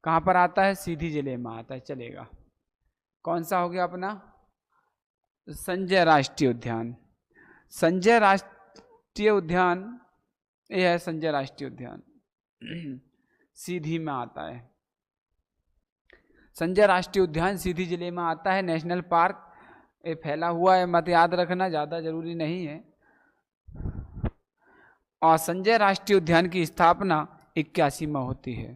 कहाँ पर आता है? सीधी जिले में आता है। चलेगा। कौन सा हो गया अपना? संजय राष्ट्रीय उद्यान। संजय राष्ट्रीय उद्यान, ये है संजय राष्ट्रीय उद्यान, सीधी में आता है। संजय राष्ट्रीय उद्यान सीधी जिले में आता है। नेशनल पार्क ये फैला हुआ है, मत याद रखना, ज़्यादा जरूरी नहीं है। और संजय राष्ट्रीय उद्यान की स्थापना 81 में होती है।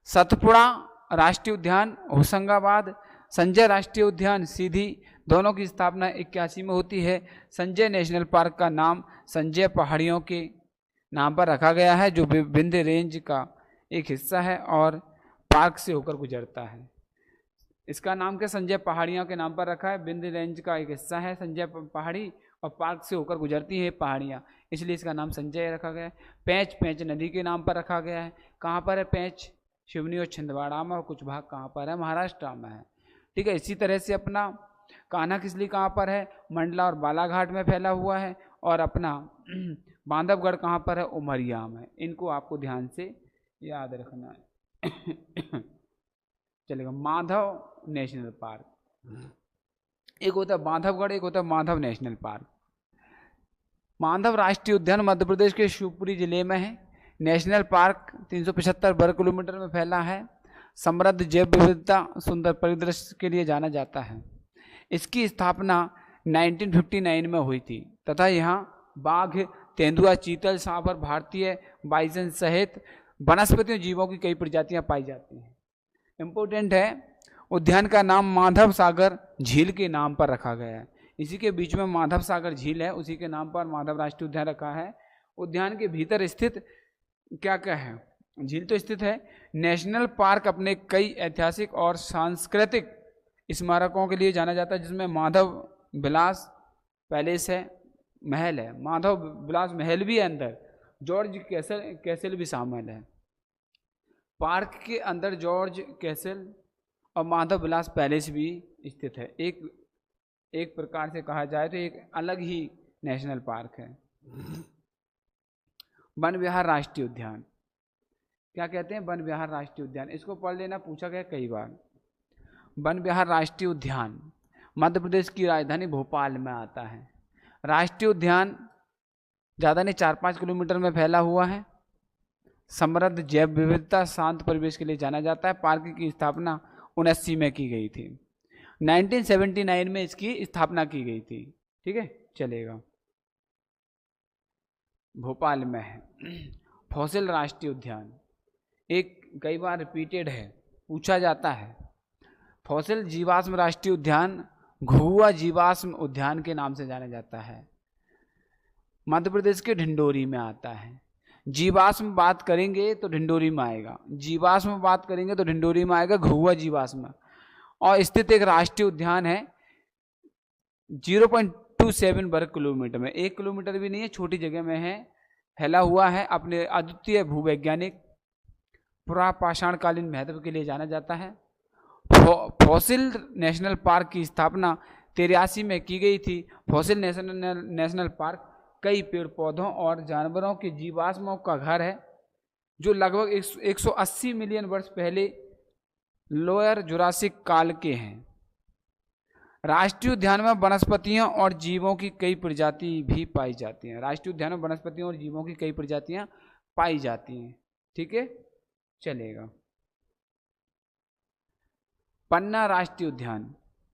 सतपुड़ा राष्ट्रीय उद्यान होशंगाबाद, संजय राष्ट्रीय उद्यान सीधी, दोनों की स्थापना 81 में होती है। संजय नेशनल पार्क का नाम संजय पहाड़ियों के नाम पर रखा गया है, जो विंध्य रेंज का एक हिस्सा है और पार्क से होकर गुजरता है। इसका नाम क्या? संजय पहाड़ियों के नाम पर रखा है। विंध्य रेंज का एक हिस्सा है संजय पहाड़ी, और पार्क से होकर गुजरती है पहाड़ियाँ, इसलिए इसका नाम संजय रखा गया है। पेंच, पेंच नदी के नाम पर रखा गया है। कहाँ पर है पेंच? शिवनी और छिंदवाड़ा में, और कुछ भाग कहाँ पर है? महाराष्ट्र में है। ठीक है। इसी तरह से अपना कान्हा किसली कहाँ पर है? मंडला और बालाघाट में फैला हुआ है। और अपना बांधवगढ़ कहाँ पर है? उमरिया में। इनको आपको ध्यान से याद रखना है। चलेगा। माधव नेशनल पार्क, एक होता है बांधवगढ़, एक होता है माधव नेशनल पार्क। माधव राष्ट्रीय उद्यान मध्य प्रदेश के शिवपुरी जिले में है। नेशनल पार्क 375 वर्ग किलोमीटर में फैला है। समृद्ध जैव विविधता, सुंदर परिदृश्य के लिए जाना जाता है। इसकी स्थापना 1959 में हुई थी तथा यहाँ बाघ, तेंदुआ, चीतल, सांभर, भारतीय बाइसन सहित वनस्पतियों जीवों की कई प्रजातियां पाई जाती हैं। इम्पोर्टेंट है, उद्यान का नाम माधव सागर झील के नाम पर रखा गया है। इसी के बीच में माधव सागर झील है, उसी के नाम पर माधव राष्ट्रीय उद्यान रखा है। उद्यान के भीतर स्थित क्या क्या है? झील तो स्थित है। नेशनल पार्क अपने कई ऐतिहासिक और सांस्कृतिक स्मारकों के लिए जाना जाता है, जिसमें माधव विलास पैलेस है, महल है। माधव विलास महल भी है अंदर, जॉर्ज कैसल भी शामिल है। पार्क के अंदर जॉर्ज कैसल और माधव विलास पैलेस भी स्थित है। एक प्रकार से कहा जाए तो एक अलग ही नेशनल पार्क है। वन विहार राष्ट्रीय उद्यान, क्या कहते हैं? वन विहार राष्ट्रीय उद्यान, इसको पढ़ लेना, पूछा गया कई बार। वन विहार राष्ट्रीय उद्यान मध्य प्रदेश की राजधानी भोपाल में आता है। राष्ट्रीय उद्यान ज़्यादा नहीं 4-5 किलोमीटर में फैला हुआ है। समृद्ध जैव विविधता, शांत परिवेश के लिए जाना जाता है। पार्क की स्थापना 79 में की गई थी। 1979 में इसकी स्थापना की गई थी। ठीक है, चलेगा। भोपाल में है। फॉसिल राष्ट्रीय उद्यान, एक कई बार रिपीटेड है, पूछा जाता है। फॉसिल जीवाश्म राष्ट्रीय उद्यान घुआ जीवाश्म उद्यान के नाम से जाना जाता है। मध्य प्रदेश के ढिंडोरी में आता है। जीवाश्म बात करेंगे तो ढिंडोरी में आएगा, जीवाश्म बात करेंगे तो ढिंडोरी में आएगा घुआ जीवाश्म। और स्थित एक राष्ट्रीय उद्यान है 0.27 वर्ग किलोमीटर में, 1 किलोमीटर भी नहीं है, छोटी जगह में है, फैला हुआ है। अपने अद्वितीय भूवैज्ञानिक पुरापाषाणकालीन महत्व के लिए जाना जाता है। फॉसिल नेशनल पार्क की स्थापना 83 में की गई थी। फॉसिल नेशनल पार्क कई पेड़ पौधों और जानवरों के जीवाश्मों का घर है, जो लगभग 180 मिलियन वर्ष पहले लोअर जुरासिक काल के हैं। राष्ट्रीय उद्यान में वनस्पतियों और जीवों की कई प्रजाति भी पाई जाती हैं। राष्ट्रीय उद्यान में वनस्पतियों और जीवों की कई प्रजातियां पाई जाती हैं। ठीक है, चलेगा। पन्ना राष्ट्रीय उद्यान,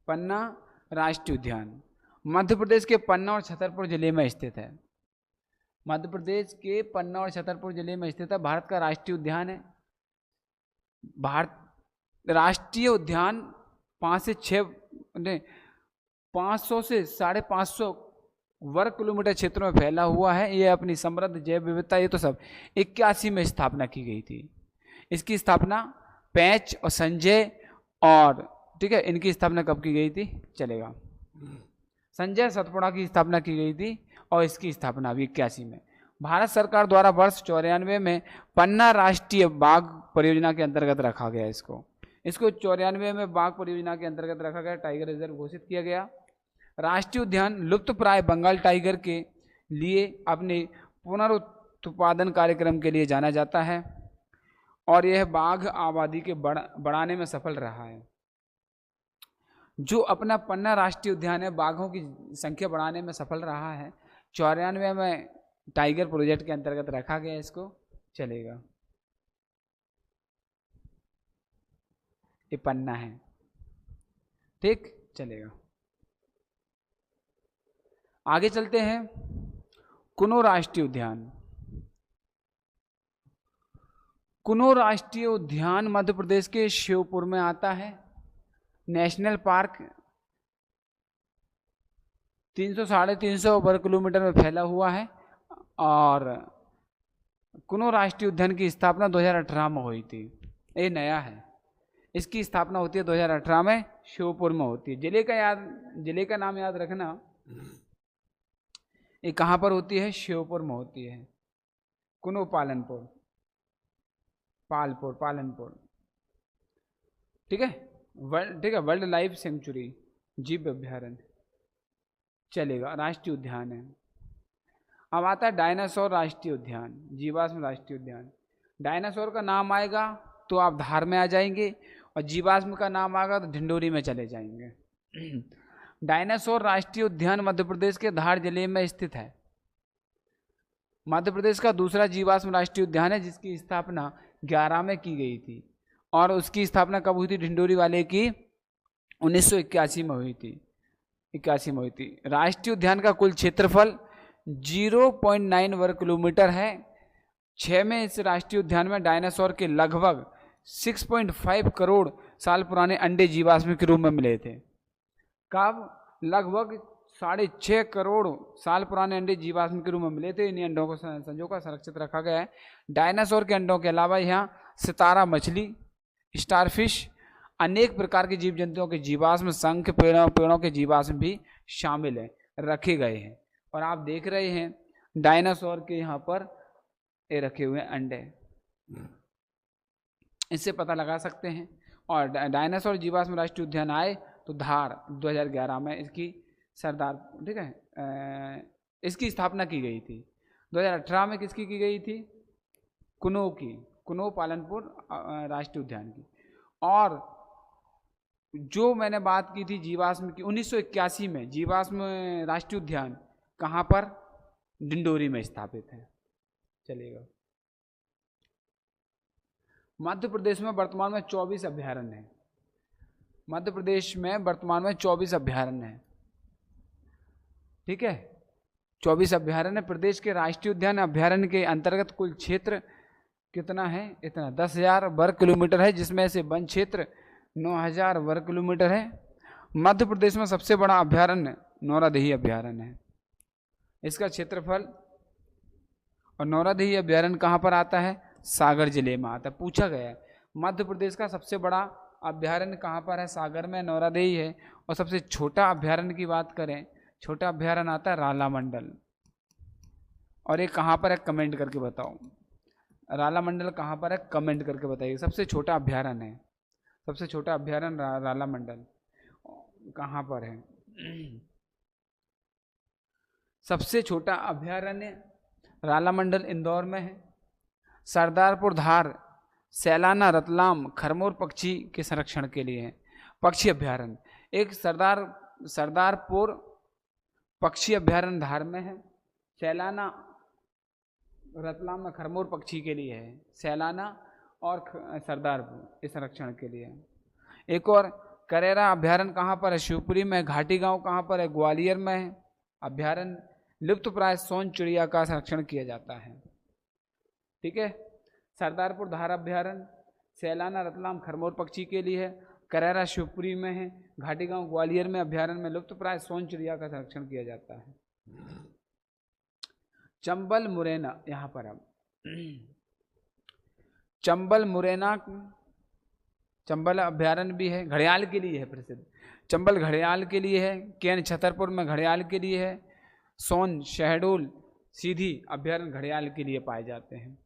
पन्ना राष्ट्रीय उद्यान मध्य प्रदेश के पन्ना और छतरपुर जिले में स्थित है। मध्य प्रदेश के पन्ना और छतरपुर जिले में स्थित है। भारत का राष्ट्रीय उद्यान है। भारत राष्ट्रीय उद्यान 500 से 550 वर्ग किलोमीटर क्षेत्र में फैला हुआ है। ये अपनी समृद्ध जैव विविधता, ये तो सब 81 में स्थापना की गई थी। इसकी स्थापना पैंच और संजय, और ठीक है, इनकी स्थापना कब की गई थी? चलेगा। संजय सतपुड़ा की स्थापना की गई थी और इसकी स्थापना भी 81 में। भारत सरकार द्वारा वर्ष 94 में पन्ना राष्ट्रीय बाघ परियोजना के अंतर्गत रखा गया। इसको 94 में बाघ परियोजना के अंतर्गत रखा गया, टाइगर रिजर्व घोषित किया गया। राष्ट्रीय उद्यान लुप्तप्राय बंगाल टाइगर के लिए अपने पुनरुत्पादन कार्यक्रम के लिए जाना जाता है और यह बाघ आबादी के बढ़ाने में सफल रहा है। जो अपना पन्ना राष्ट्रीय उद्यान है, बाघों की संख्या बढ़ाने में सफल रहा है। 94 में टाइगर प्रोजेक्ट के अंतर्गत रखा गया इसको, चलेगा। ये पन्ना है, ठीक, चलेगा। आगे चलते हैं। कुनो राष्ट्रीय उद्यान। कुनो राष्ट्रीय उद्यान मध्य प्रदेश के श्योपुर में आता है। नेशनल पार्क 300-350 वर्ग किलोमीटर में फैला हुआ है और कुनो राष्ट्रीय उद्यान की स्थापना 2018 में हुई थी। ये नया है, इसकी स्थापना होती है 2018 में, श्योपुर में होती है। जिले का नाम याद रखना। ये कहाँ पर होती है? श्योपुर में होती है। कुनो पालनपुर, ठीक है। वर्ल्ड लाइफ सेंचुरी, जीव अभ्यारण्य, चलेगा। राष्ट्रीय उद्यान है। अब आता है डायनासोर राष्ट्रीय उद्यान, जीवाश्म राष्ट्रीय उद्यान। डायनासोर का नाम आएगा तो आप धार में आ जाएंगे और जीवाश्म का नाम आएगा तो ढिंडोरी में चले जाएंगे। डायनासोर राष्ट्रीय उद्यान मध्य प्रदेश के धार जिले में स्थित है। मध्य प्रदेश का दूसरा जीवाश्म राष्ट्रीय उद्यान है जिसकी स्थापना 11 में की गई थी और उसकी स्थापना कब हुई थी? ढिंडोरी वाले की 1981 में हुई थी। 81 में हुई थी। राष्ट्रीय उद्यान का कुल क्षेत्रफल 0.9 वर्ग किलोमीटर है। 6 में इस राष्ट्रीय उद्यान में डायनासोर के लगभग 6.5 करोड़ साल पुराने अंडे जीवाश्म के रूप में मिले थे। कब? लगभग 6.5 करोड़ साल पुराने अंडे जीवाश्म के रूप में मिले थे। इन अंडों को संजोकर संरक्षित रखा गया है। डायनासोर के अंडों के अलावा यहाँ सितारा मछली, स्टारफिश, अनेक प्रकार के जीव जंतुओं के जीवाश्म, शंख, पेड़ों के जीवाश्म भी शामिल है, रखे गए हैं। और आप देख रहे हैं डायनासोर के यहाँ पर ये रखे हुए अंडे, इससे पता लगा सकते हैं। और डायनासोर जीवाश्म राष्ट्रीय उद्यान आए तो धार 2011 में इसकी सरदार, ठीक है, इसकी स्थापना की गई थी। 2018 में किसकी की गई थी? कुनो पालनपुर राष्ट्रीय उद्यान की। और जो मैंने बात की थी जीवाश्म की, 1981 में जीवाश्म राष्ट्रीय उद्यान कहाँ पर? डिंडोरी में स्थापित है, चलेगा। मध्य प्रदेश में वर्तमान में 24 अभ्यारण्य है। मध्य प्रदेश में वर्तमान में 24 अभ्यारण्य है, ठीक है। 24 अभ्यारण्य। प्रदेश के राष्ट्रीय उद्यान अभ्यारण्य के अंतर्गत कुल क्षेत्र कितना है? इतना 10,000 वर्ग किलोमीटर है, जिसमें से वन क्षेत्र 9,000 वर्ग किलोमीटर है। मध्य प्रदेश में सबसे बड़ा अभ्यारण्य नौरादेही अभ्यारण्य है, इसका क्षेत्रफल। और नौरादेही अभ्यारण्य कहाँ पर आता है? सागर जिले में आता है। पूछा गया है मध्य प्रदेश का सबसे बड़ा अभ्यारण्य कहाँ पर है? सागर में नौरादेही है। और सबसे छोटा अभ्यारण्य की बात करें, छोटा अभ्यारण्य आता है राला मंडल। और ये कहाँ पर है? कमेंट करके बताओ, राला मंडल कहाँ पर है? कमेंट करके बताइए। सबसे छोटा अभ्यारण्य है, सबसे छोटा अभ्यारण्य राला मंडल कहाँ पर है? सबसे छोटा अभ्यारण्य राला मंडल इंदौर में है। सरदारपुर धार, सैलाना, रतलाम, खरमोर पक्षी के संरक्षण के लिए है। पक्षी अभ्यारण्य एक सरदारपुर पक्षी अभ्यारण्य धार में है। सैलाना, रतलाम में खरमोर पक्षी के लिए है। सैलाना और सरदारपुर इस संरक्षण के लिए है। एक और करेरा अभ्यारण्य कहाँ पर है? शिवपुरी में। घाटी गांव कहाँ पर है? ग्वालियर में है। अभ्यारण्य लुप्तप्राय सोन चिड़िया का संरक्षण किया जाता है, ठीक है। सरदारपुर धार अभ्यारण्य, सैलाना, रतलाम, खरमोर पक्षी के लिए है। करेरा शिवपुरी में है। घाटी गांव ग्वालियर में अभ्यारण्य में लुप्तप्राय सोन चिड़िया का संरक्षण किया जाता है। चंबल मुरैना, यहाँ पर अब चंबल मुरैना चंबल अभ्यारण्य भी है, घड़ियाल के लिए है प्रसिद्ध। चंबल घड़ियाल के लिए है, केन छतरपुर में घड़ियाल के लिए है, सोन शहडोल सीधी अभ्यारण्य घड़ियाल के लिए पाए जाते हैं।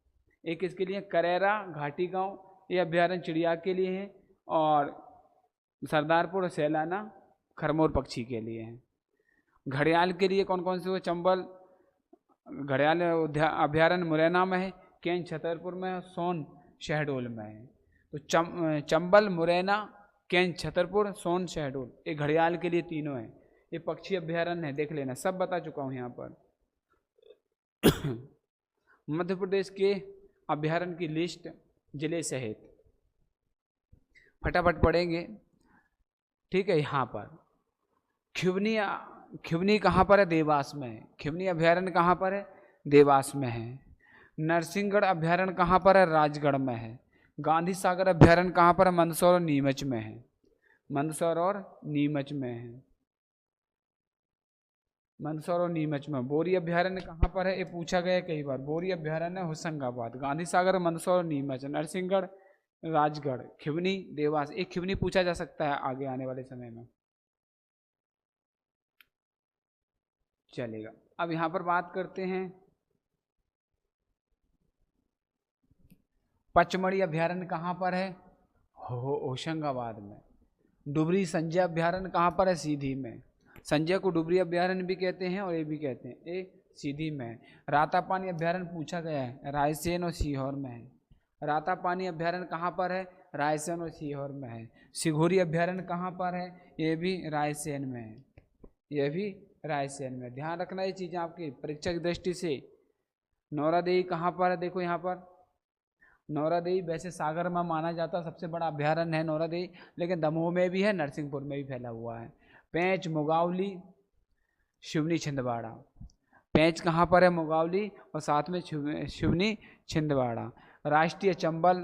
एक इसके लिए करेरा घाटी गांव, ये अभ्यारण्य चिड़िया के लिए है, और सरदारपुर सैलाना खरमोर पक्षी के लिए है। घड़ियाल के लिए कौन कौन से हुए? चंबल घड़ियाल अभ्यारण्य मुरैना में है, केन छतरपुर में है, सोन शहडोल में है। तो चंबल, मुरैना, केन छतरपुर, सोन शहडोल, ये घड़ियाल के लिए तीनों हैं। ये पक्षी अभ्यारण्य है, देख लेना, सब बता चुका हूँ यहाँ पर। मध्य प्रदेश के अभ्यारण्य की लिस्ट जिले सहित फटाफट पढ़ेंगे, ठीक है। यहाँ पर खिवनी कहाँ पर है? देवास में है। खिवनी अभ्यारण्य कहाँ पर है? देवास में है। नरसिंहगढ़ अभ्यारण्य कहाँ पर है? राजगढ़ में है। गांधी सागर अभ्यारण्य कहाँ पर है? मंदसौर और नीमच में है। मंदसौर और नीमच में है। मंदसौर और नीमच में। बोरी अभ्यारण्य कहाँ पर है? ये पूछा गया कई बार। बोरी अभ्यारण्य होशंगाबाद। गांधी सागर, मंदसौर और नीमच। नरसिंहगढ़, राजगढ़। खिवनी, देवास। एक खिवनी पूछा जा सकता है आगे आने वाले समय में, चलेगा। अब यहां पर बात करते हैं पचमढ़ी अभ्यारण्य कहाँ पर है? होशंगाबाद में। डुबरी संजय अभ्यारण्य कहाँ पर है? सीधी में। संजय को डुबरी अभ्यारण्य भी कहते हैं और ये भी कहते हैं, ये सीधी में है। रातापानी अभ्यारण्य पूछा गया है, रायसेन और सीहोर में है। रातापानी अभ्यारण्य कहाँ पर है? रायसेन और सीहोर में है। सिघोरी अभ्यारण्य कहाँ पर है? ये भी रायसेन में है, ये भी रायसेन में। ध्यान रखना ये चीज़ें आपकी परीक्षा की दृष्टि से। नौरादेई कहाँ पर है? देखो यहाँ पर नौरादेई वैसे सागर में माना जाता है सबसे बड़ा अभ्यारण्य है नौरादेई, लेकिन दमोह में भी है, नरसिंहपुर में भी फैला हुआ है। पेंच, मुगावली, शिवनी, छिंदवाड़ा। पेंच कहाँ पर है? मुगावली, और साथ में शिवनी, छिंदवाड़ा। राष्ट्रीय चंबल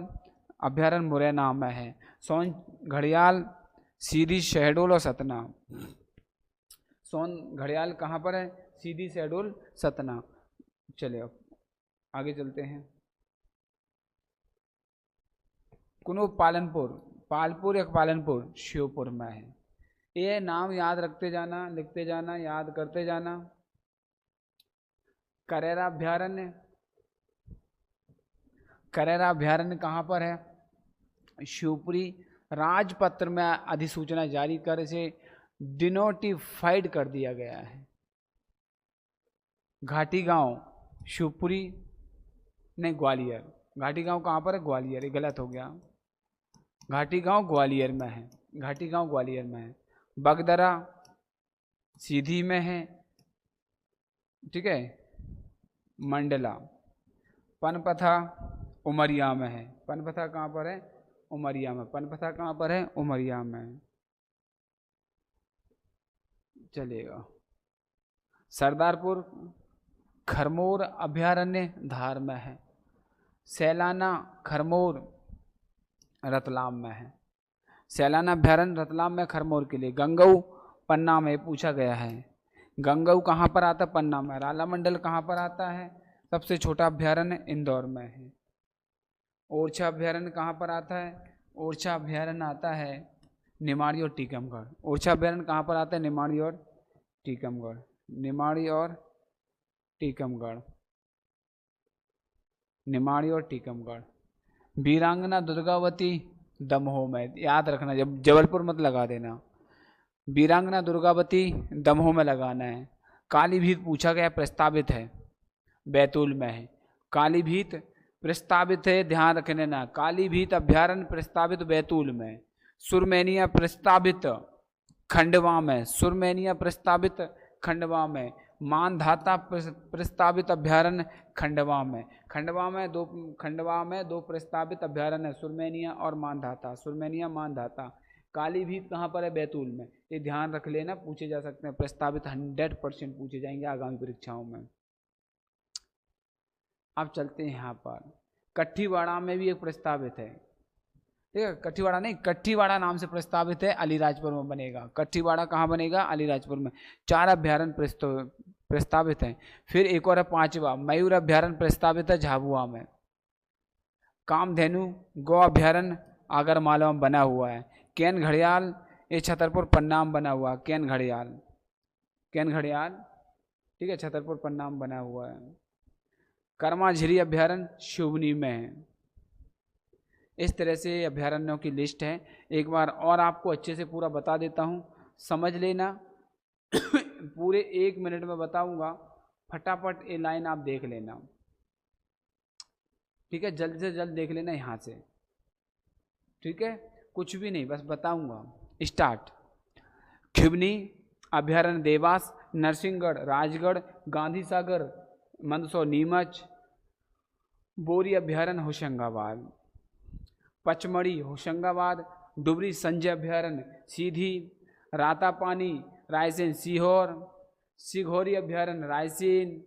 अभ्यारण्य मुरैना में है। सोन घड़ियाल सीधी, शहडोल और सतना। सोन घड़ियाल कहाँ पर है? सीधी, शहडोल, सतना। चलिए अब आगे चलते हैं। कुनूप पालनपुर, पालपुर या पालनपुर श्योपुर में है। ये नाम याद रखते जाना, लिखते जाना, याद करते जाना। करेरा अभ्यारण्य, करेरा अभ्यारण्य कहाँ पर है? शिवपुरी। राजपत्र में अधिसूचना जारी कर इसे डिनोटिफाइड कर दिया गया है। घाटी गांव शिवपुरी, नहीं ग्वालियर। घाटी गांव कहाँ पर है? ग्वालियर, ये गलत हो गया। घाटी गांव ग्वालियर में है, घाटी गांव ग्वालियर में है। बगदरा सीधी में है, ठीक है। मंडला। पनपथा उमरिया में है। पनपथा कहाँ पर है? उमरिया में। पनपथा कहाँ पर है? उमरिया में। चलेगा। सरदारपुर खरमोर अभ्यारण्य धार में है। सैलाना खरमोर रतलाम में है। सैलाना अभ्यारण्य रतलाम में, खरमोर के लिए। गंगऊ पन्ना में पूछा गया है। गंगऊ कहाँ पर आता है? पन्ना में। राला मंडल कहाँ पर आता है? सबसे छोटा अभ्यारण्य इंदौर में है। ओरछा अभ्यारण्य कहाँ पर आता है? ओरछा अभ्यारण्य आता है निमाड़ी और टीकमगढ़। ओरछा अभ्यारण्य कहाँ पर आता है? निमाड़ी और टीकमगढ़। निमाड़ी और टीकमगढ़, निमाड़ी और टीकमगढ़। वीरांगना दुर्गावती दमोह में, याद रखना, जब जबलपुर मत लगा देना। वीरांगना दुर्गावती दमोह में लगाना है। कालीभीत पूछा गया, प्रस्तावित है, बैतूल में है। कालीभीत प्रस्तावित है, ध्यान रखने ना। कालीभीत अभ्यारण्य प्रस्तावित बैतूल में। सुरमैनिया प्रस्तावित खंडवा में। सुरमैनिया प्रस्तावित खंडवा में। मानधाता प्रस्तावित अभ्यारण्य खंडवा में। खंडवा में दो प्रस्तावित अभ्यारण्य, सुरमैनिया और मानधाता। सुरमैनिया, मानधाता। कालीभीत कहाँ पर है? बैतूल में। ये ध्यान रख लेना, पूछे जा सकते हैं प्रस्तावित, 100% पूछे जाएंगे आगामी परीक्षाओं में। अब चलते हैं यहाँ पर। कट्ठीवाड़ा में भी एक प्रस्तावित है, ठीक है। कट्ठीवाड़ा नहीं, कट्ठीवाड़ा नाम से प्रस्तावित है, अलीराजपुर में बनेगा। कट्ठीवाड़ा कहाँ बनेगा? अलीराजपुर में। 4 अभ्यारण्य प्रस्तावित हैं। फिर एक और है 5वां, मयूर अभ्यारण्य प्रस्तावित है झाबुआ में। कामधेनु गौ अभ्यारण्य आगरमालवा में बना हुआ है। कैन घड़ियाल ये छतरपुर पन्ना में बना हुआ है। कैन घड़ियाल ठीक है, छतरपुर पन्ना में बना हुआ है। कर्माझिरी अभ्यारण्य शिवनी में है। इस तरह से अभ्यारण्यों की लिस्ट है। एक बार और आपको अच्छे से पूरा बता देता हूँ, समझ लेना। पूरे 1 मिनट में बताऊंगा, फटाफट ये लाइन आप देख लेना, ठीक है। जल्द से जल्द देख लेना यहाँ से, ठीक है। कुछ भी नहीं, बस बताऊंगा। स्टार्ट। खिवनी अभ्यारण्य देवास, नरसिंहगढ़ राजगढ़, गांधी सागर मंदसौर नीमच, बोरी अभ्यारण्य होशंगाबाद, पचमढ़ी होशंगाबाद, डुबरी संजय अभ्यारण्य सीधी, रातापानी रायसेन सीहोर, सिघोरी अभ्यारण्य रायसेन,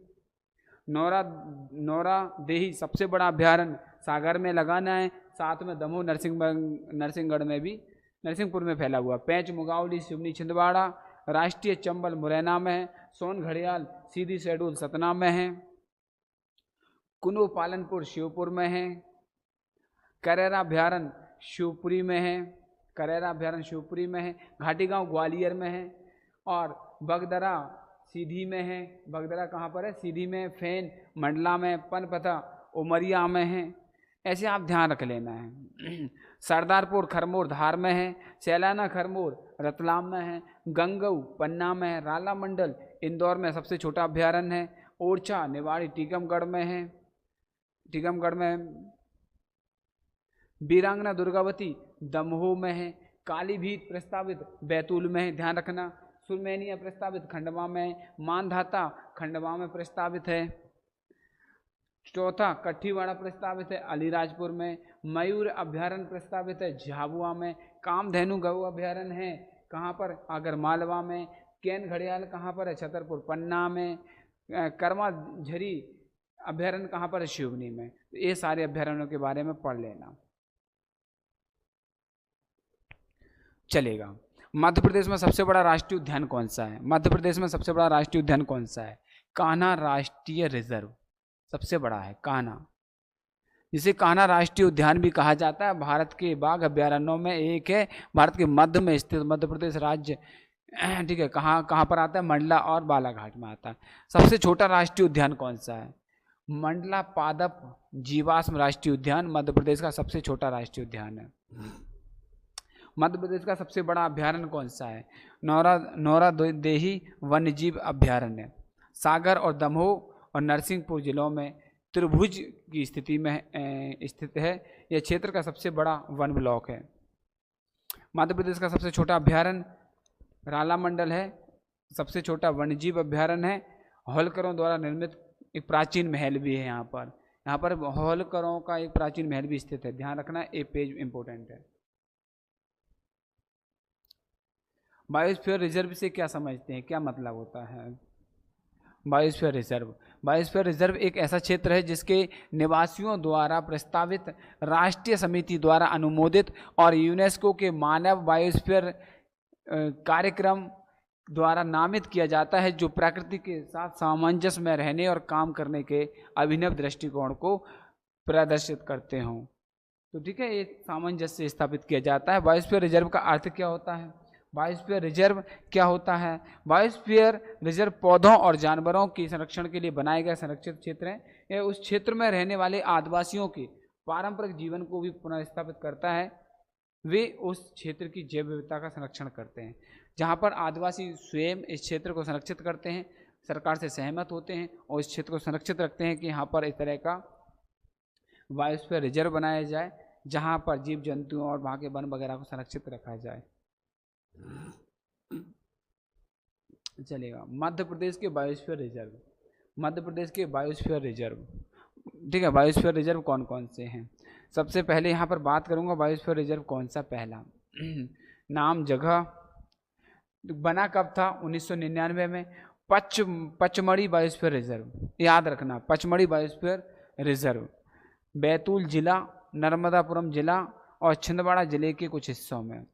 नौरा देही सबसे बड़ा अभ्यारण्य सागर में लगाना है। साथ में दमोह नरसिंहगढ़ में भी, नरसिंहपुर में फैला हुआ। पेंच मुगावली सिवनी छिंदवाड़ा, राष्ट्रीय चंबल मुरैना में है। सोन घड़ियाल सीधी शेड्यूल सतना में है। कुनो पालनपुर शिवपुर में है। करेरा अभ्यारण्य शिवपुरी में है। घाटी गांव ग्वालियर में है। और बगदरा सीधी में है। बगदरा कहाँ पर है? सीधी में। फैन मंडला में, पनपथा उमरिया में है। ऐसे आप ध्यान रख लेना है। सरदारपुर खरमोर धार में है। सैलाना खरमोर रतलाम में है। गंगऊ पन्ना में है। राला मंडल इंदौर में सबसे छोटा अभ्यारण्य है। ओरछा निवाड़ी टीकमगढ़ में है। वीरांगना दुर्गावती दमोह में है। कालीभीत प्रस्तावित बैतूल में है, ध्यान रखना। सुरमैनिया प्रस्तावित खंडवा में। मानधाता खंडवा में प्रस्तावित है। चौथा कट्ठीवाड़ा प्रस्तावित है अलीराजपुर में। मयूर अभ्यारण्य प्रस्तावित है झाबुआ में। कामधेनु गऊ अभ्यारण्य है कहाँ पर? आगरमालवा में। कैन घड़ियाल कहाँ पर है? छतरपुर पन्ना में। कर्माझरी अभ्यारण्य कहाँ पर है? शिवनी में। तो ये सारे अभ्यारण्यों के बारे में पढ़ लेना, चलेगा। मध्य प्रदेश में सबसे बड़ा राष्ट्रीय उद्यान कौन सा है? मध्य प्रदेश में सबसे बड़ा राष्ट्रीय उद्यान कौन सा है? कान्हा राष्ट्रीय रिजर्व सबसे बड़ा है, कान्हा, जिसे कान्हा राष्ट्रीय उद्यान भी कहा जाता है। भारत के बाघ अभ्यारण्यों में एक है। भारत के मध्य में स्थित मध्य प्रदेश राज्य, ठीक है। कहाँ पर आता है? मंडला और बालाघाट में आता है। सबसे छोटा राष्ट्रीय उद्यान कौन सा है? मंडला पादप जीवाश्म राष्ट्रीय उद्यान मध्य प्रदेश का सबसे छोटा राष्ट्रीय उद्यान है। मध्य प्रदेश का सबसे बड़ा अभ्यारण्य कौन सा है? नौरा देही वन्यजीव अभ्यारण्य सागर और दमोह और नरसिंहपुर जिलों में त्रिभुज की स्थिति में स्थित है। यह क्षेत्र का सबसे बड़ा वन ब्लॉक है। मध्य प्रदेश का सबसे छोटा अभ्यारण्य राला मंडल है। सबसे छोटा वन्यजीव अभ्यारण्य है। होलकरों द्वारा निर्मित एक प्राचीन महल भी है यहाँ पर होलकरों का एक प्राचीन महल भी स्थित है, ध्यान रखना, ये पेज इंपॉर्टेंट है। बायोस्फीयर रिजर्व से क्या समझते हैं, क्या मतलब होता है? बायोस्फीयर रिजर्व एक ऐसा क्षेत्र है जिसके निवासियों द्वारा प्रस्तावित राष्ट्रीय समिति द्वारा अनुमोदित और यूनेस्को के मानव बायोस्फीयर कार्यक्रम द्वारा नामित किया जाता है, जो प्रकृति के साथ सामंजस्य में रहने और काम करने के अभिनव दृष्टिकोण को प्रदर्शित करते हों। तो ठीक है, ये सामंजस्य स्थापित किया जाता है। बायोस्फीयर रिजर्व का अर्थ क्या होता है? बायोस्फीयर रिजर्व क्या होता है? बायोस्फीयर रिजर्व पौधों और जानवरों के संरक्षण के लिए बनाए गए संरक्षित क्षेत्र हैं। यह उस क्षेत्र में रहने वाले आदिवासियों के पारंपरिक जीवन को भी पुनर्स्थापित करता है। वे उस क्षेत्र की जैव विविधता का संरक्षण करते हैं। जहाँ पर आदिवासी स्वयं इस क्षेत्र को संरक्षित करते हैं, सरकार से सहमत होते हैं और इस क्षेत्र को संरक्षित रखते हैं कि यहाँ पर इस तरह का बायोस्फीयर रिजर्व बनाया जाए, जहाँ पर जीव जंतुओं और वहाँ के वन वगैरह को संरक्षित रखा जाए। चलेगा। मध्य प्रदेश के बायोस्फीयर रिजर्व, ठीक है। बायोस्फीयर रिजर्व कौन कौन से हैं? सबसे पहले यहाँ पर बात करूँगा बायोस्फीयर रिजर्व कौन सा। पहला नाम, जगह, बना कब था? 1999 में। पचमढ़ी बायोस्फीयर रिजर्व, याद रखना, पचमढ़ी बायोस्फीयर रिजर्व बैतूल जिला, नर्मदापुरम जिला और छिंदवाड़ा जिले के कुछ हिस्सों में।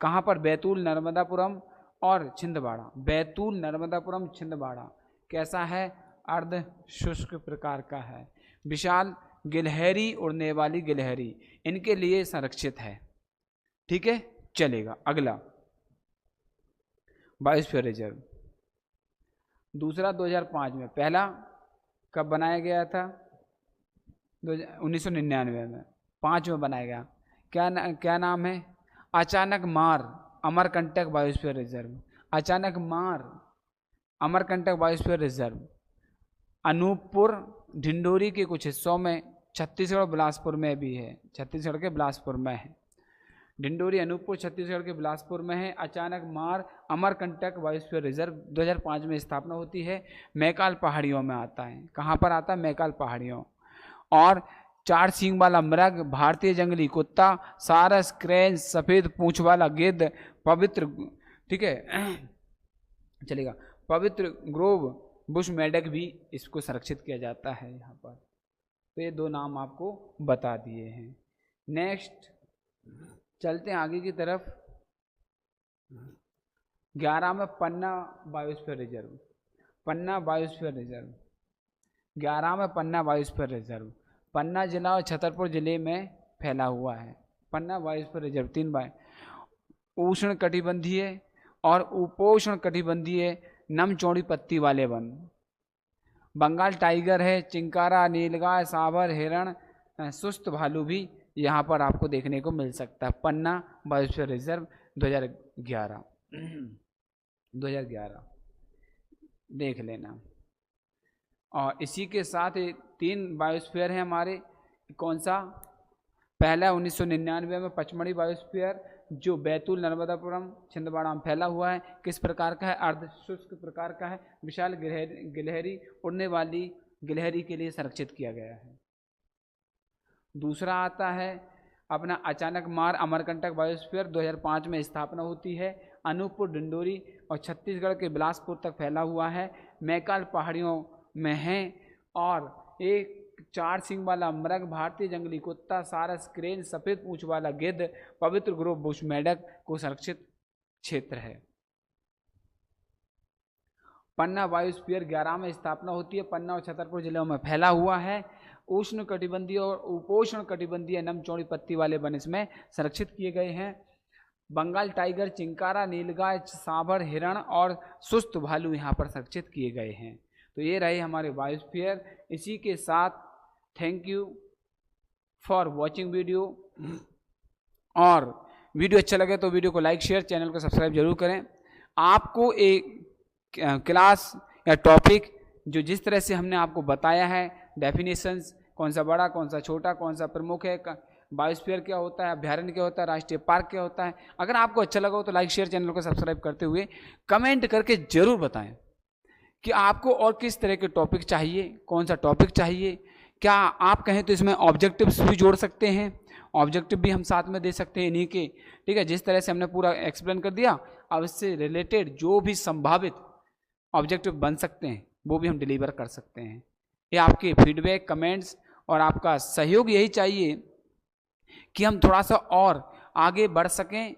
कहाँ पर? बैतूल, नर्मदापुरम और छिंदवाड़ा। बैतूल, नर्मदापुरम, छिंदवाड़ा कैसा है? अर्ध शुष्क प्रकार का है। विशाल गिलहरी, उड़ने वाली गिलहरी, इनके लिए संरक्षित है। ठीक है, चलेगा। अगला बायोस्फीयर रिजर्व। दूसरा 2005 में, पहला कब बनाया गया था? 1999 में। 5 में बनाया गया। क्या नाम है? अचानक मार अमरकंटक बायोस्फीयर रिजर्व। अचानक मार अमरकंटक बायोस्फीयर रिजर्व अनूपपुर ढिंडोरी के कुछ हिस्सों में, छत्तीसगढ़ बिलासपुर में भी है, छत्तीसगढ़ के बिलासपुर में है। ढिंडोरी अनूपपुर छत्तीसगढ़ के बिलासपुर में है। अचानक मार अमरकंटक बायोस्फीयर रिजर्व 2005 में स्थापना होती है। मैकाल पहाड़ियों में आता है। कहाँ पर आता है? मैकाल पहाड़ियों। और 4 सींग वाला मृग, भारतीय जंगली कुत्ता, सारस, क्रेन, सफेद पूंछ वाला गिद्ध, पवित्र, ठीक है चलेगा, पवित्र ग्रोव बुश मेंढक भी इसको संरक्षित किया जाता है यहाँ पर। तो ये 2 नाम आपको बता दिए हैं। नेक्स्ट चलते हैं आगे की तरफ। 11 में पन्ना बायोस्फीयर रिजर्व। पन्ना बायोस्फीयर रिजर्व 11 में पन्ना बायोस्फीयर रिजर्व पन्ना जिला और छतरपुर जिले में फैला हुआ है। पन्ना बायोस्फीयर रिजर्व 3 बाय उष्ण कटिबंधीय और उपोष्ण कटिबंधीय नम चौड़ी पत्ती वाले वन। बंगाल टाइगर है, चिंकारा, नीलगाय, सांभर, हिरण, सुस्त भालू भी यहाँ पर आपको देखने को मिल सकता है। पन्ना बायोस्फीयर रिजर्व 2011 देख लेना। और इसी के साथ 3 बायोस्फीयर हैं हमारे। कौन सा? पहला 1999 में पचमढ़ी बायोस्फीयर, जो बैतूल, नर्मदापुरम, छिंदवाड़ा में फैला हुआ है। किस प्रकार का है? अर्ध शुष्क प्रकार का है। विशाल गिलहरी, उड़ने वाली गिलहरी के लिए संरक्षित किया गया है। दूसरा आता है अपना अचानक मार अमरकंटक बायोस्फीयर 2005 में स्थापना होती है। अनूपपुर, डिंडोरी और छत्तीसगढ़ के बिलासपुर तक फैला हुआ है। मैकाल पहाड़ियों में है। और एक 4 सींग वाला मृग, भारतीय जंगली कुत्ता, सारस, क्रेन, सफेद पूंछ वाला गिद्ध, पवित्र ग्रोव बुश मेंढक को संरक्षित क्षेत्र है। पन्ना बायोस्फीयर 11 में स्थापना होती है। पन्ना और छतरपुर जिलों में फैला हुआ है। उष्ण कटिबंधीय और उपोष्ण कटिबंधीय नम चौड़ी पत्ती वाले वन इसमें संरक्षित किए गए हैं। बंगाल टाइगर, चिंकारा, नीलगाय, सांभर, हिरण और सुस्त भालू यहाँ पर संरक्षित किए गए हैं। तो ये रहे हमारे बायोस्फीयर। इसी के साथ thank you for watching video. और वीडियो अच्छा लगे तो वीडियो को लाइक, शेयर, चैनल को सब्सक्राइब जरूर करें। आपको एक क्लास या टॉपिक जो जिस तरह से हमने आपको बताया है, डेफिनेशंस, कौन सा बड़ा, कौन सा छोटा, कौन सा प्रमुख है, बायोस्फीयर क्या होता है, अभ्यारण्य क्या होता है, राष्ट्रीय पार्क क्या होता है, अगर आपको अच्छा लगा हो तो लाइक, शेयर, चैनल को सब्सक्राइब करते हुए कमेंट करके जरूर बताएं कि आपको और किस तरह के टॉपिक चाहिए, कौन सा टॉपिक चाहिए। क्या आप कहें तो इसमें ऑब्जेक्टिव्स भी जोड़ सकते हैं, ऑब्जेक्टिव भी हम साथ में दे सकते हैं इन्हीं के। ठीक है, जिस तरह से हमने पूरा एक्सप्लेन कर दिया, अब इससे रिलेटेड जो भी संभावित ऑब्जेक्टिव बन सकते हैं वो भी हम डिलीवर कर सकते हैं। ये आपके फीडबैक, कमेंट्स और आपका सहयोग यही चाहिए कि हम थोड़ा सा और आगे बढ़ सकें